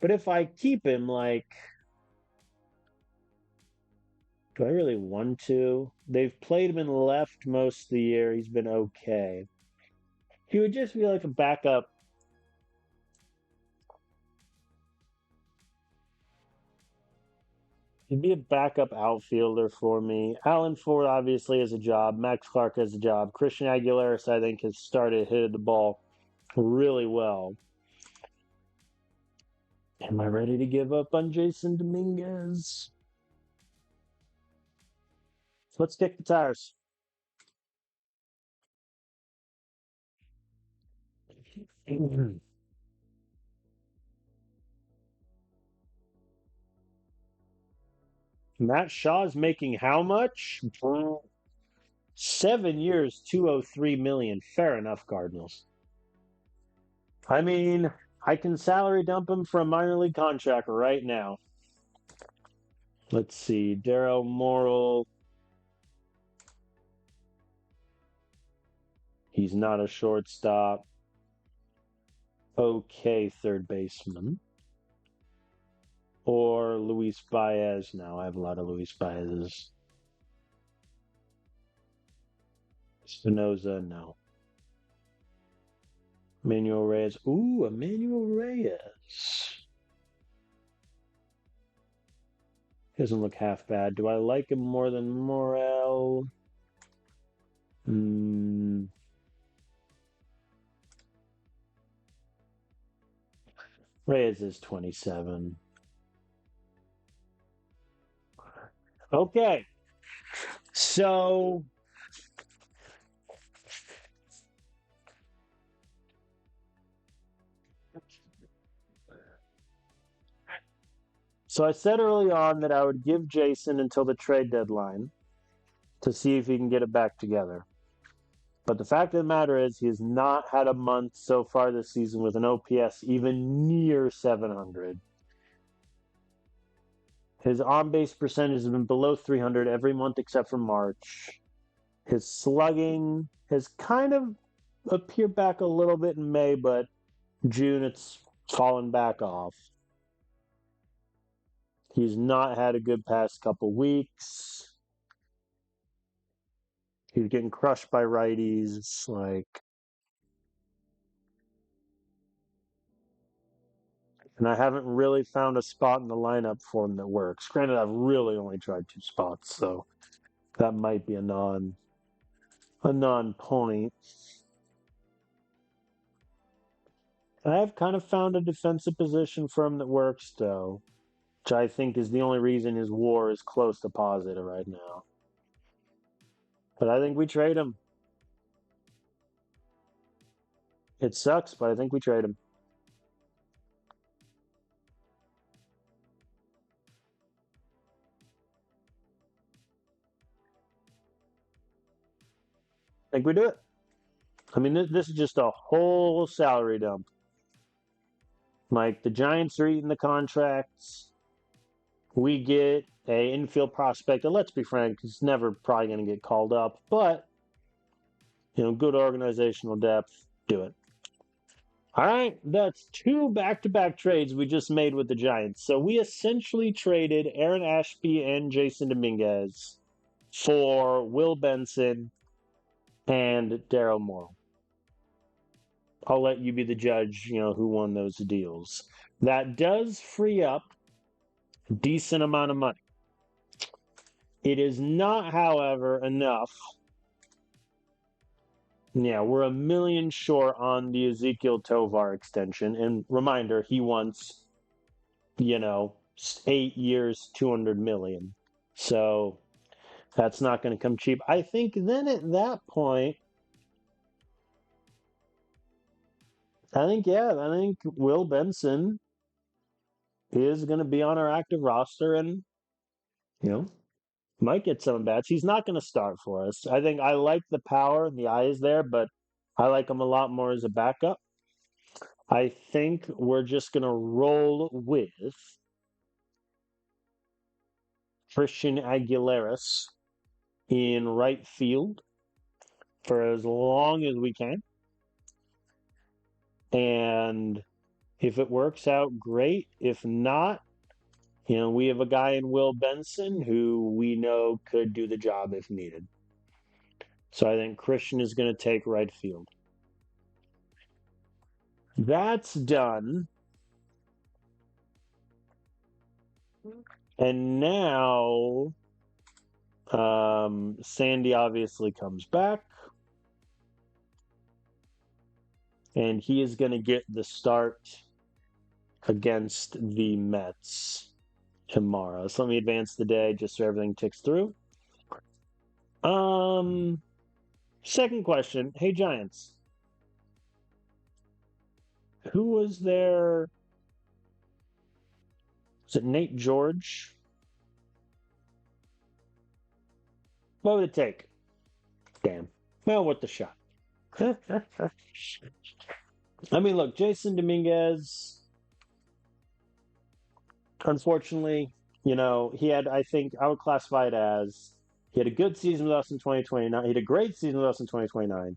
But if I keep him, like, do I really want to? They've played him in left most of the year. He's been okay. He would just be like a backup. He'd be a backup outfielder for me. Alan Ford obviously has a job. Max Clark has a job. Christian Aguilares, I think, has started hitting the ball really well. Am I ready to give up on Jason Dominguez? Let's kick the tires. Matt Shaw's making how much? 7 years, 203 million. Fair enough, Cardinals. I mean, I can salary dump him for a minor league contract right now. Let's see. Darryl Morrill. He's not a shortstop. Okay, third baseman. Or Luis Baez. No, I have a lot of Luis Baez's. Espinoza, no. Emmanuel Reyes. Ooh, Emmanuel Reyes. Doesn't look half bad. Do I like him more than Morel? Reyes is 27. Okay. So I said early on that I would give Jason until the trade deadline to see if he can get it back together. But the fact of the matter is, he has not had a month so far this season with an OPS even near 700. His on-base percentage has been below 300 every month except for March. His slugging has kind of appeared back a little bit in May, but June it's fallen back off. He's not had a good past couple weeks. He's getting crushed by righties. It's like, and I haven't really found a spot in the lineup for him that works. Granted, I've really only tried 2 spots, so that might be a non-point. I have kind of found a defensive position for him that works, though, which I think is the only reason his WAR is close to positive right now. But I think we trade him. It sucks, but I think we trade him. I think we do it. I mean, this is just a whole salary dump. Like the Giants are eating the contracts. We get a infield prospect, and let's be frank, he's never probably going to get called up, but good organizational depth. Do it. All right, that's two back-to-back trades we just made with the Giants. So we essentially traded Aaron Ashby and Jason Dominguez for Will Benson and Daryl Morrow. I'll let you be the judge, who won those deals. That does free up a decent amount of money. It is not, however, enough. Yeah, we're $1 million short on the Ezekiel Tovar extension. And reminder, he wants, 8 years, 200 million. So that's not going to come cheap. I think then at that point, I think Will Benson is going to be on our active roster and, you know, might get some bats. He's not going to start for us. I think I like the power and the eyes there, but I like him a lot more as a backup. I think we're just going to roll with Christian Aguilares in right field for as long as we can. And if it works out, great. If not, we have a guy in Will Benson who we know could do the job if needed. So I think Christian is going to take right field. That's done. And now Sandy obviously comes back. And he is going to get the start against the Mets tomorrow. So let me advance the day just so everything ticks through. Second question. Hey, Giants. Who was there? Was it Nate George? What would it take? Damn. Well, worth the shot. I mean, look, Jason Dominguez, unfortunately, he had, I think, I would classify it as he had a good season with us in 2029. He had a great season with us in 2029.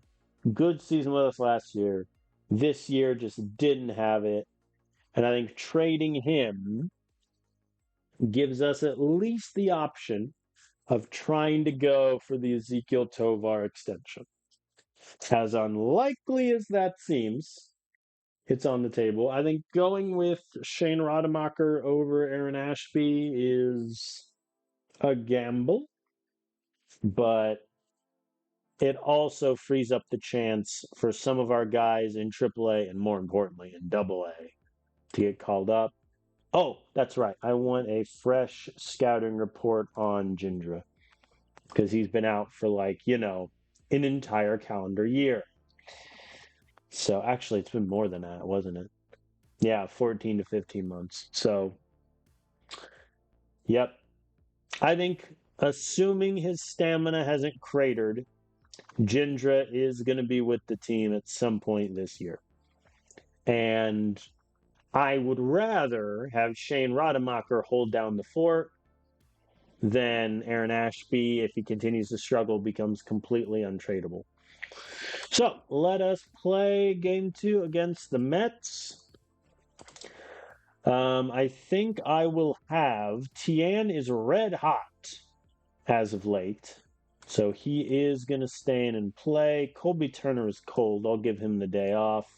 Good season with us last year. This year just didn't have it. And I think trading him gives us at least the option of trying to go for the Ezekiel Tovar extension. As unlikely as that seems, it's on the table. I think going with Shane Rademacher over Aaron Ashby is a gamble, but it also frees up the chance for some of our guys in AAA and more importantly in AA to get called up. Oh, that's right. I want a fresh scouting report on Gindra because he's been out for an entire calendar year. So actually, it's been more than that, wasn't it? Yeah, 14 to 15 months. So, yep. I think assuming his stamina hasn't cratered, Gindra is going to be with the team at some point this year. And I would rather have Shane Rademacher hold down the fort than Aaron Ashby, if he continues to struggle, becomes completely untradeable. So let us play game 2 against the Mets. I think I will have Tian is red hot as of late. So he is going to stay in and play. Colby Turner is cold. I'll give him the day off.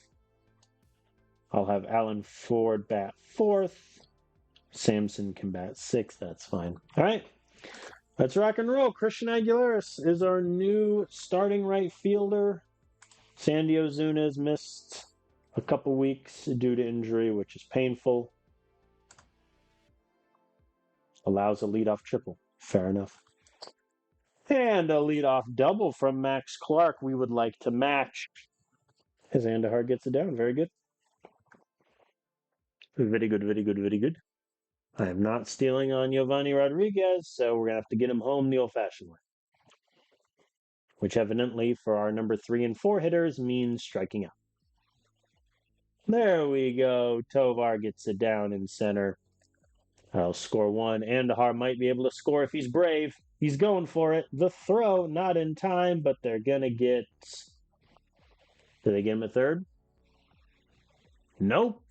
I'll have Alan Ford bat 4th. Samson can bat 6th. That's fine. All right. Let's rock and roll. Christian Aguilares is our new starting right fielder. Sandy Ozuna has missed a couple weeks due to injury, which is painful. Allows a leadoff triple. Fair enough. And a leadoff double from Max Clark we would like to match. As Andahar gets it down. Very good. Very good, very good, very good. I am not stealing on Giovanni Rodriguez, so we're going to have to get him home the old-fashioned way. Which evidently for our number 3 and 4 hitters means striking out. There we go. Tovar gets it down in center. I'll score one. Andahar might be able to score if he's brave. He's going for it. The throw, not in time, but they're going to get... Did they get him at third? Nope.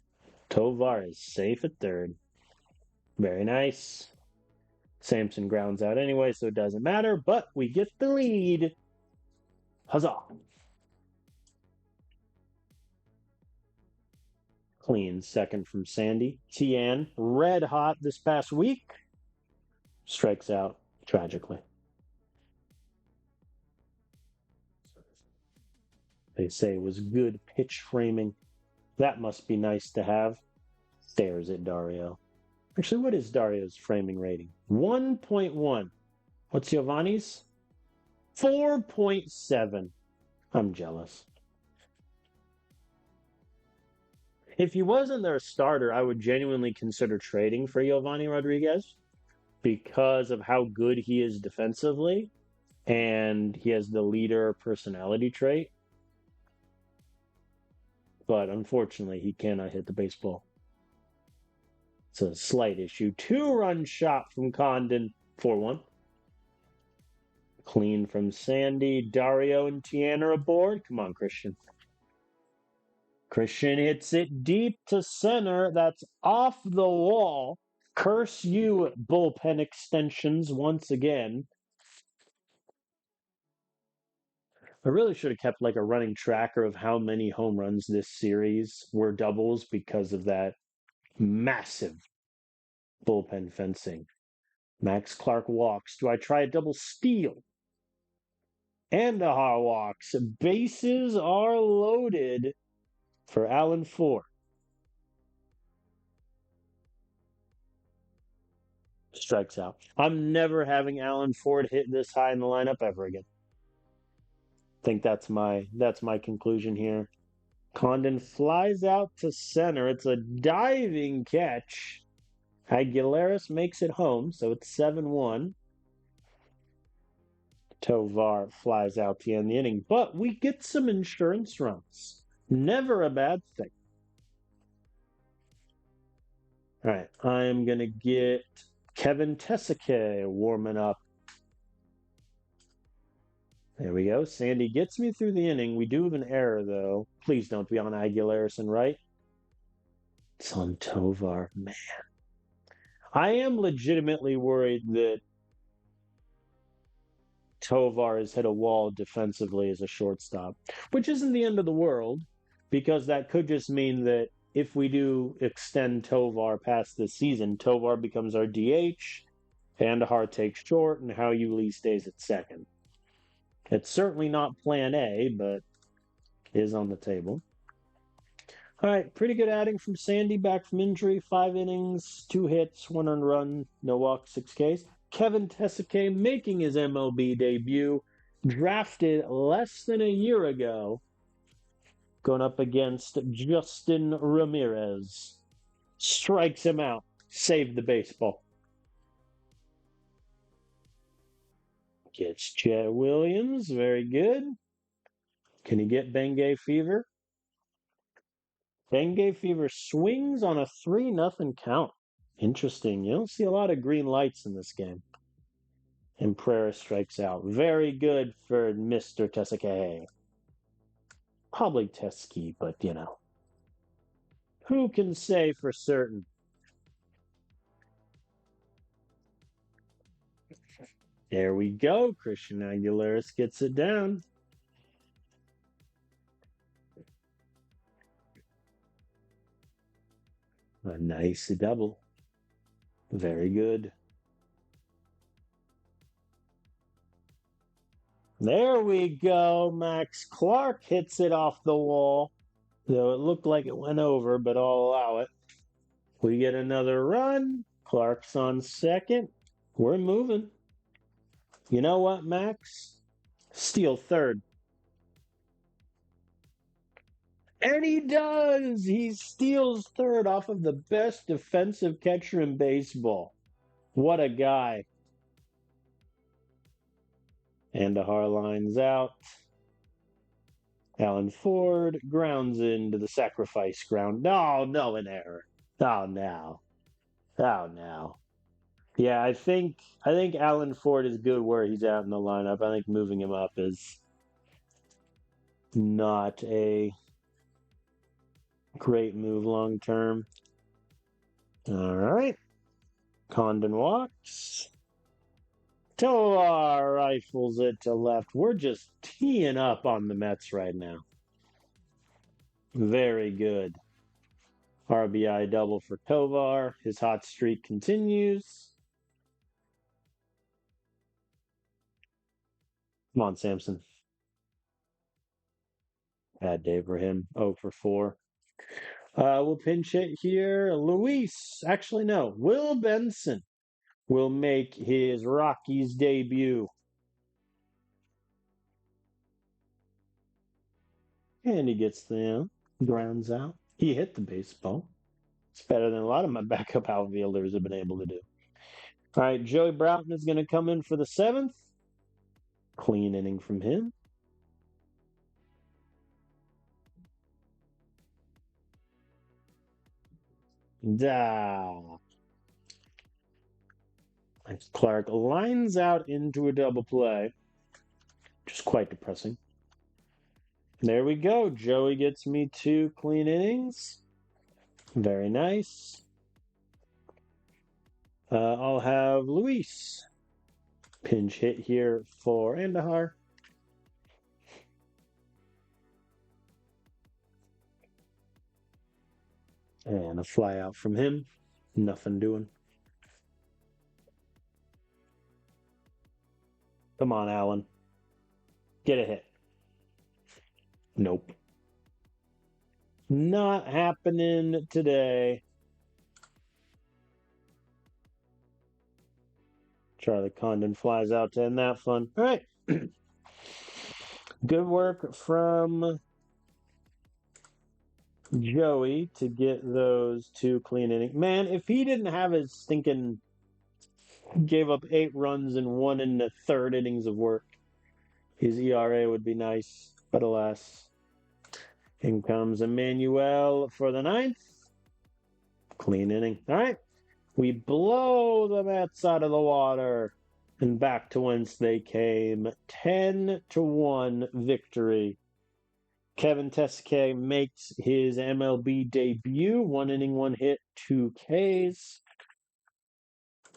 Tovar is safe at third. Very nice. Samson grounds out anyway, so it doesn't matter, but we get the lead. Huzzah. Clean second from Sandy. Tian, red hot this past week, strikes out tragically. They say it was good pitch framing. That must be nice to have. Stares at Dario. Actually, what is Dario's framing rating? 1.1. What's Giovanni's? 4.7. I'm jealous. If he wasn't their starter, I would genuinely consider trading for Giovanni Rodriguez because of how good he is defensively, and he has the leader personality trait. But unfortunately, he cannot hit the baseball. It's a slight issue. 2-run shot from Condon, 4-1. Clean from Sandy. Dario and Tian are aboard. Come on, Christian. Christian hits it deep to center. That's off the wall. Curse you, bullpen extensions, once again. I really should have kept like a running tracker of how many home runs this series were doubles because of that massive bullpen fencing. Max Clark walks. Do I try a double steal? Andahar walks. Bases are loaded for Alan Ford. Strikes out. I'm never having Alan Ford hit this high in the lineup ever again. I think that's my conclusion here. Condon flies out to center. It's a diving catch. Aguilares makes it home, so it's 7-1. Tovar flies out to end the inning, but we get some insurance runs. Never a bad thing. All right, I'm going to get Kevin Tesike warming up. There we go. Sandy gets me through the inning. We do have an error, though. Please don't be on Aguilares and right. It's on Tovar. Man. I am legitimately worried that Tovar has hit a wall defensively as a shortstop, which isn't the end of the world, because that could just mean that if we do extend Tovar past this season, Tovar becomes our DH, Andahar takes short, and How You Lee stays at second. It's certainly not plan A, but is on the table. All right, pretty good adding from Sandy back from injury. 5 innings, 2 hits, 1 earned run, no walks, 6 Ks. Kevin Tesike making his MLB debut, drafted less than a year ago, going up against Justin Ramirez. Strikes him out. Saved the baseball. Gets Chet Williams. Very good. Can he get Bengay fever? Bengay fever swings on a 3-0 count. Interesting. You don't see a lot of green lights in this game. And Pereira strikes out. Very good for Mr. Tesike. Probably Teskey, but you know. Who can say for certain? There we go. Christian Aguilares gets it down. A nice double. Very good. There we go. Max Clark hits it off the wall. Though it looked like it went over, but I'll allow it. We get another run. Clark's on second. We're moving. You know what, Max? Steal third. And he does. He steals third off of the best defensive catcher in baseball. What a guy. Andahar lines out. Alan Ford grounds into the sacrifice ground. No, no, an error. Oh, now. Oh, now. Yeah, I think Alan Ford is good where he's at in the lineup. I think moving him up is not a great move long term. All right. Condon walks. Tovar rifles it to left. We're just teeing up on the Mets right now. Very good. RBI double for Tovar. His hot streak continues. Come on, Samson. Bad day for him. 0 for 4. We'll pinch hit here. Luis. Actually, no. Will Benson will make his Rockies debut. And he gets the grounds out. He hit the baseball. It's better than a lot of my backup outfielders have been able to do. All right, Joey Broughton is going to come in for the 7th. Clean inning from him. Da. Clark lines out into a double play. Just quite depressing. There we go. Joey gets me 2 clean innings. Very nice. I'll have Luis pinch hit here for Andahar. And a fly out from him. Nothing doing. Come on, Allen. Get a hit. Nope. Not happening today. Charlie Condon flies out to end that fun. All right. Good work from Joey to get those 2 clean innings. Man, if he didn't have his stinking gave up 8 runs and 1 in the 3rd innings of work, his ERA would be nice, but alas. In comes Emmanuel for the 9th. Clean inning. All right. We blow the Mets out of the water and back to whence they came. 10-1 victory. Kevin Tesquet makes his MLB debut. 1 inning, 1 hit, 2 Ks.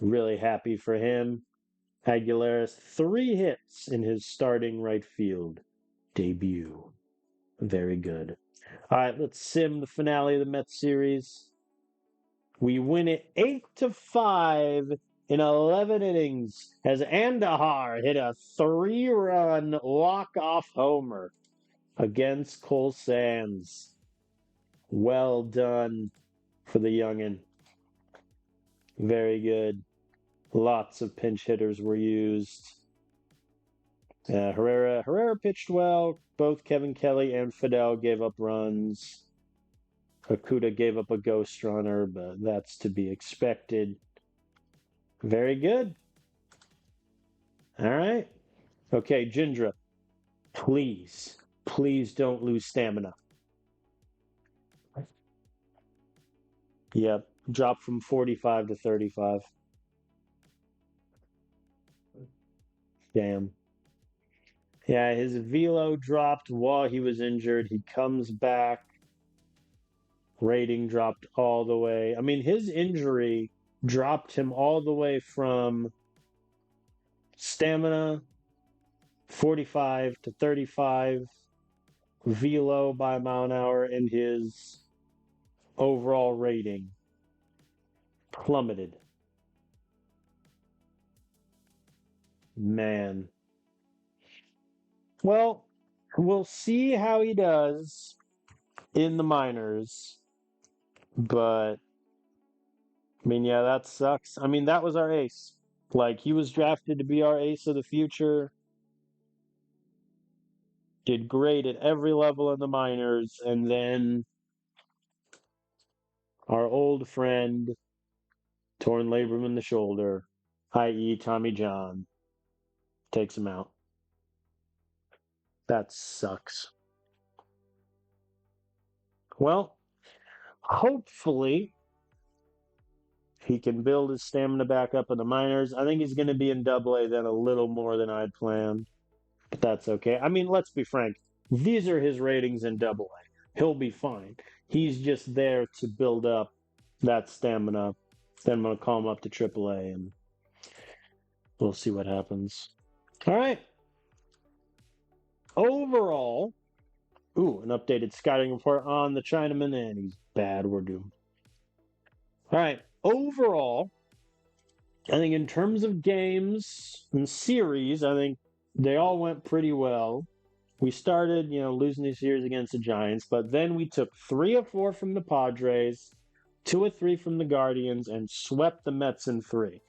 Really happy for him. Aguilares, 3 hits in his starting right field debut. Very good. All right, let's sim the finale of the Mets series. We win it 8-5 in 11 innings as Andahar hit a 3-run walk-off homer against Cole Sands. Well done for the youngin'. Very good. Lots of pinch hitters were used. Herrera pitched well. Both Kevin Kelly and Fidel gave up runs. Okuda gave up a ghost runner, but that's to be expected. Very good. All right. Okay, Jindra, please don't lose stamina. Yep, drop from 45 to 35. Damn. Yeah, his velo dropped while he was injured. He comes back. Rating dropped all the way. I mean, his injury dropped him all the way from stamina 45 to 35, velo by mile an hour, and his overall rating plummeted. Man. Well, we'll see how he does in the minors. But, I mean, yeah, that sucks. I mean, that was our ace. Like, he was drafted to be our ace of the future. did great at every level in the minors, and then our old friend, torn labrum in the shoulder, i.e., Tommy John, takes him out. That sucks. Well, hopefully he can build his stamina back up in the minors. I think he's going to be in Double A then a little more than I'd planned, but that's okay. I mean, let's be frank. These are his ratings in Double A. He'll be fine. He's just there to build up that stamina. Then I'm going to call him up to Triple A, and we'll see what happens. All right. Overall, an updated scouting report on the Chinaman, and he's bad. We're doomed. All right. Overall, I think in terms of games and series, I think they all went pretty well. We started, losing the series against the Giants, but then we took 3 of 4 from the Padres, 2 of 3 from the Guardians, and swept the Mets in 3.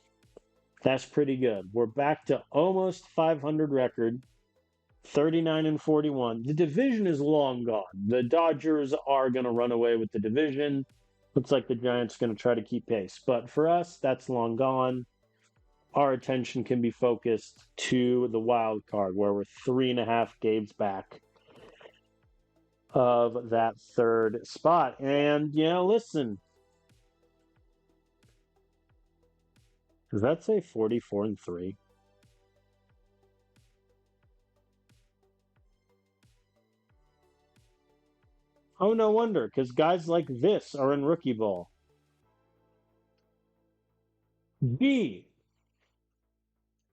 That's pretty good. We're back to almost 500 record, 39-41. The division is long gone. The Dodgers are going to run away with the division. Looks like the Giants are going to try to keep pace. But for us, that's long gone. Our attention can be focused to the wild card, where we're 3.5 games back of that third spot. And, listen, does that say 44-3? Oh, no wonder, because guys like this are in rookie ball. B,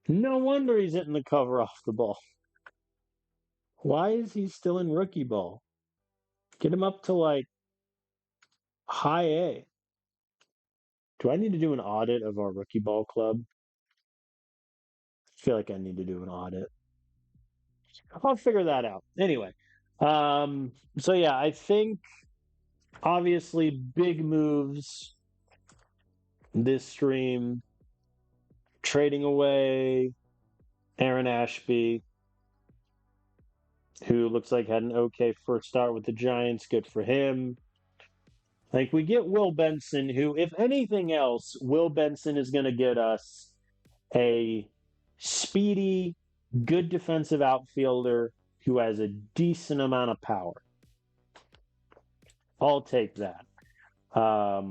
no wonder he's hitting the cover off the ball. Why is he still in rookie ball? Get him up to like high A. Do I need to do an audit of our rookie ball club? I feel like I need to do an audit. I'll figure that out. Anyway, so yeah, I think obviously big moves this stream, trading away Aaron Ashby, who looks like had an okay first start with the Giants. Good for him. Like, we get Will Benson, who, if anything else, Will Benson is going to get us a speedy, good defensive outfielder who has a decent amount of power. I'll take that. I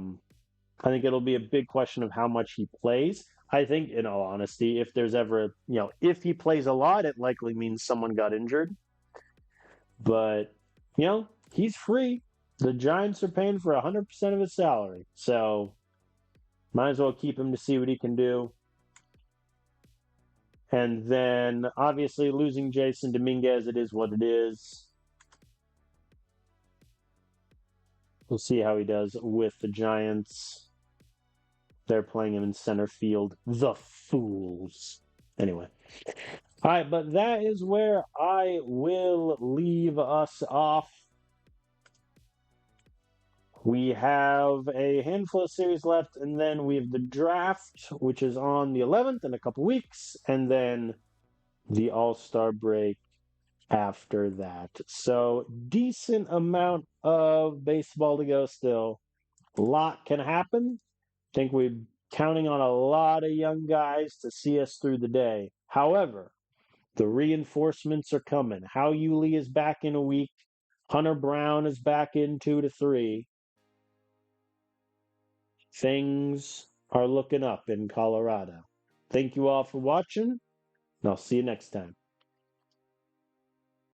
think it'll be a big question of how much he plays. I think, in all honesty, if there's ever, if he plays a lot, it likely means someone got injured. But, he's free. The Giants are paying for 100% of his salary. So, might as well keep him to see what he can do. And then, obviously, losing Jason Dominguez, it is what it is. We'll see how he does with the Giants. They're playing him in center field. The fools. Anyway. All right, but that is where I will leave us off. We have a handful of series left, and then we have the draft, which is on the 11th in a couple weeks, and then the All-Star break after that. So, decent amount of baseball to go still. A lot can happen. I think we're counting on a lot of young guys to see us through the day. However, the reinforcements are coming. Hao Yuli is back in a week. Hunter Brown is back in 2 to 3. Things are looking up in Colorado. Thank you all for watching, and I'll see you next time.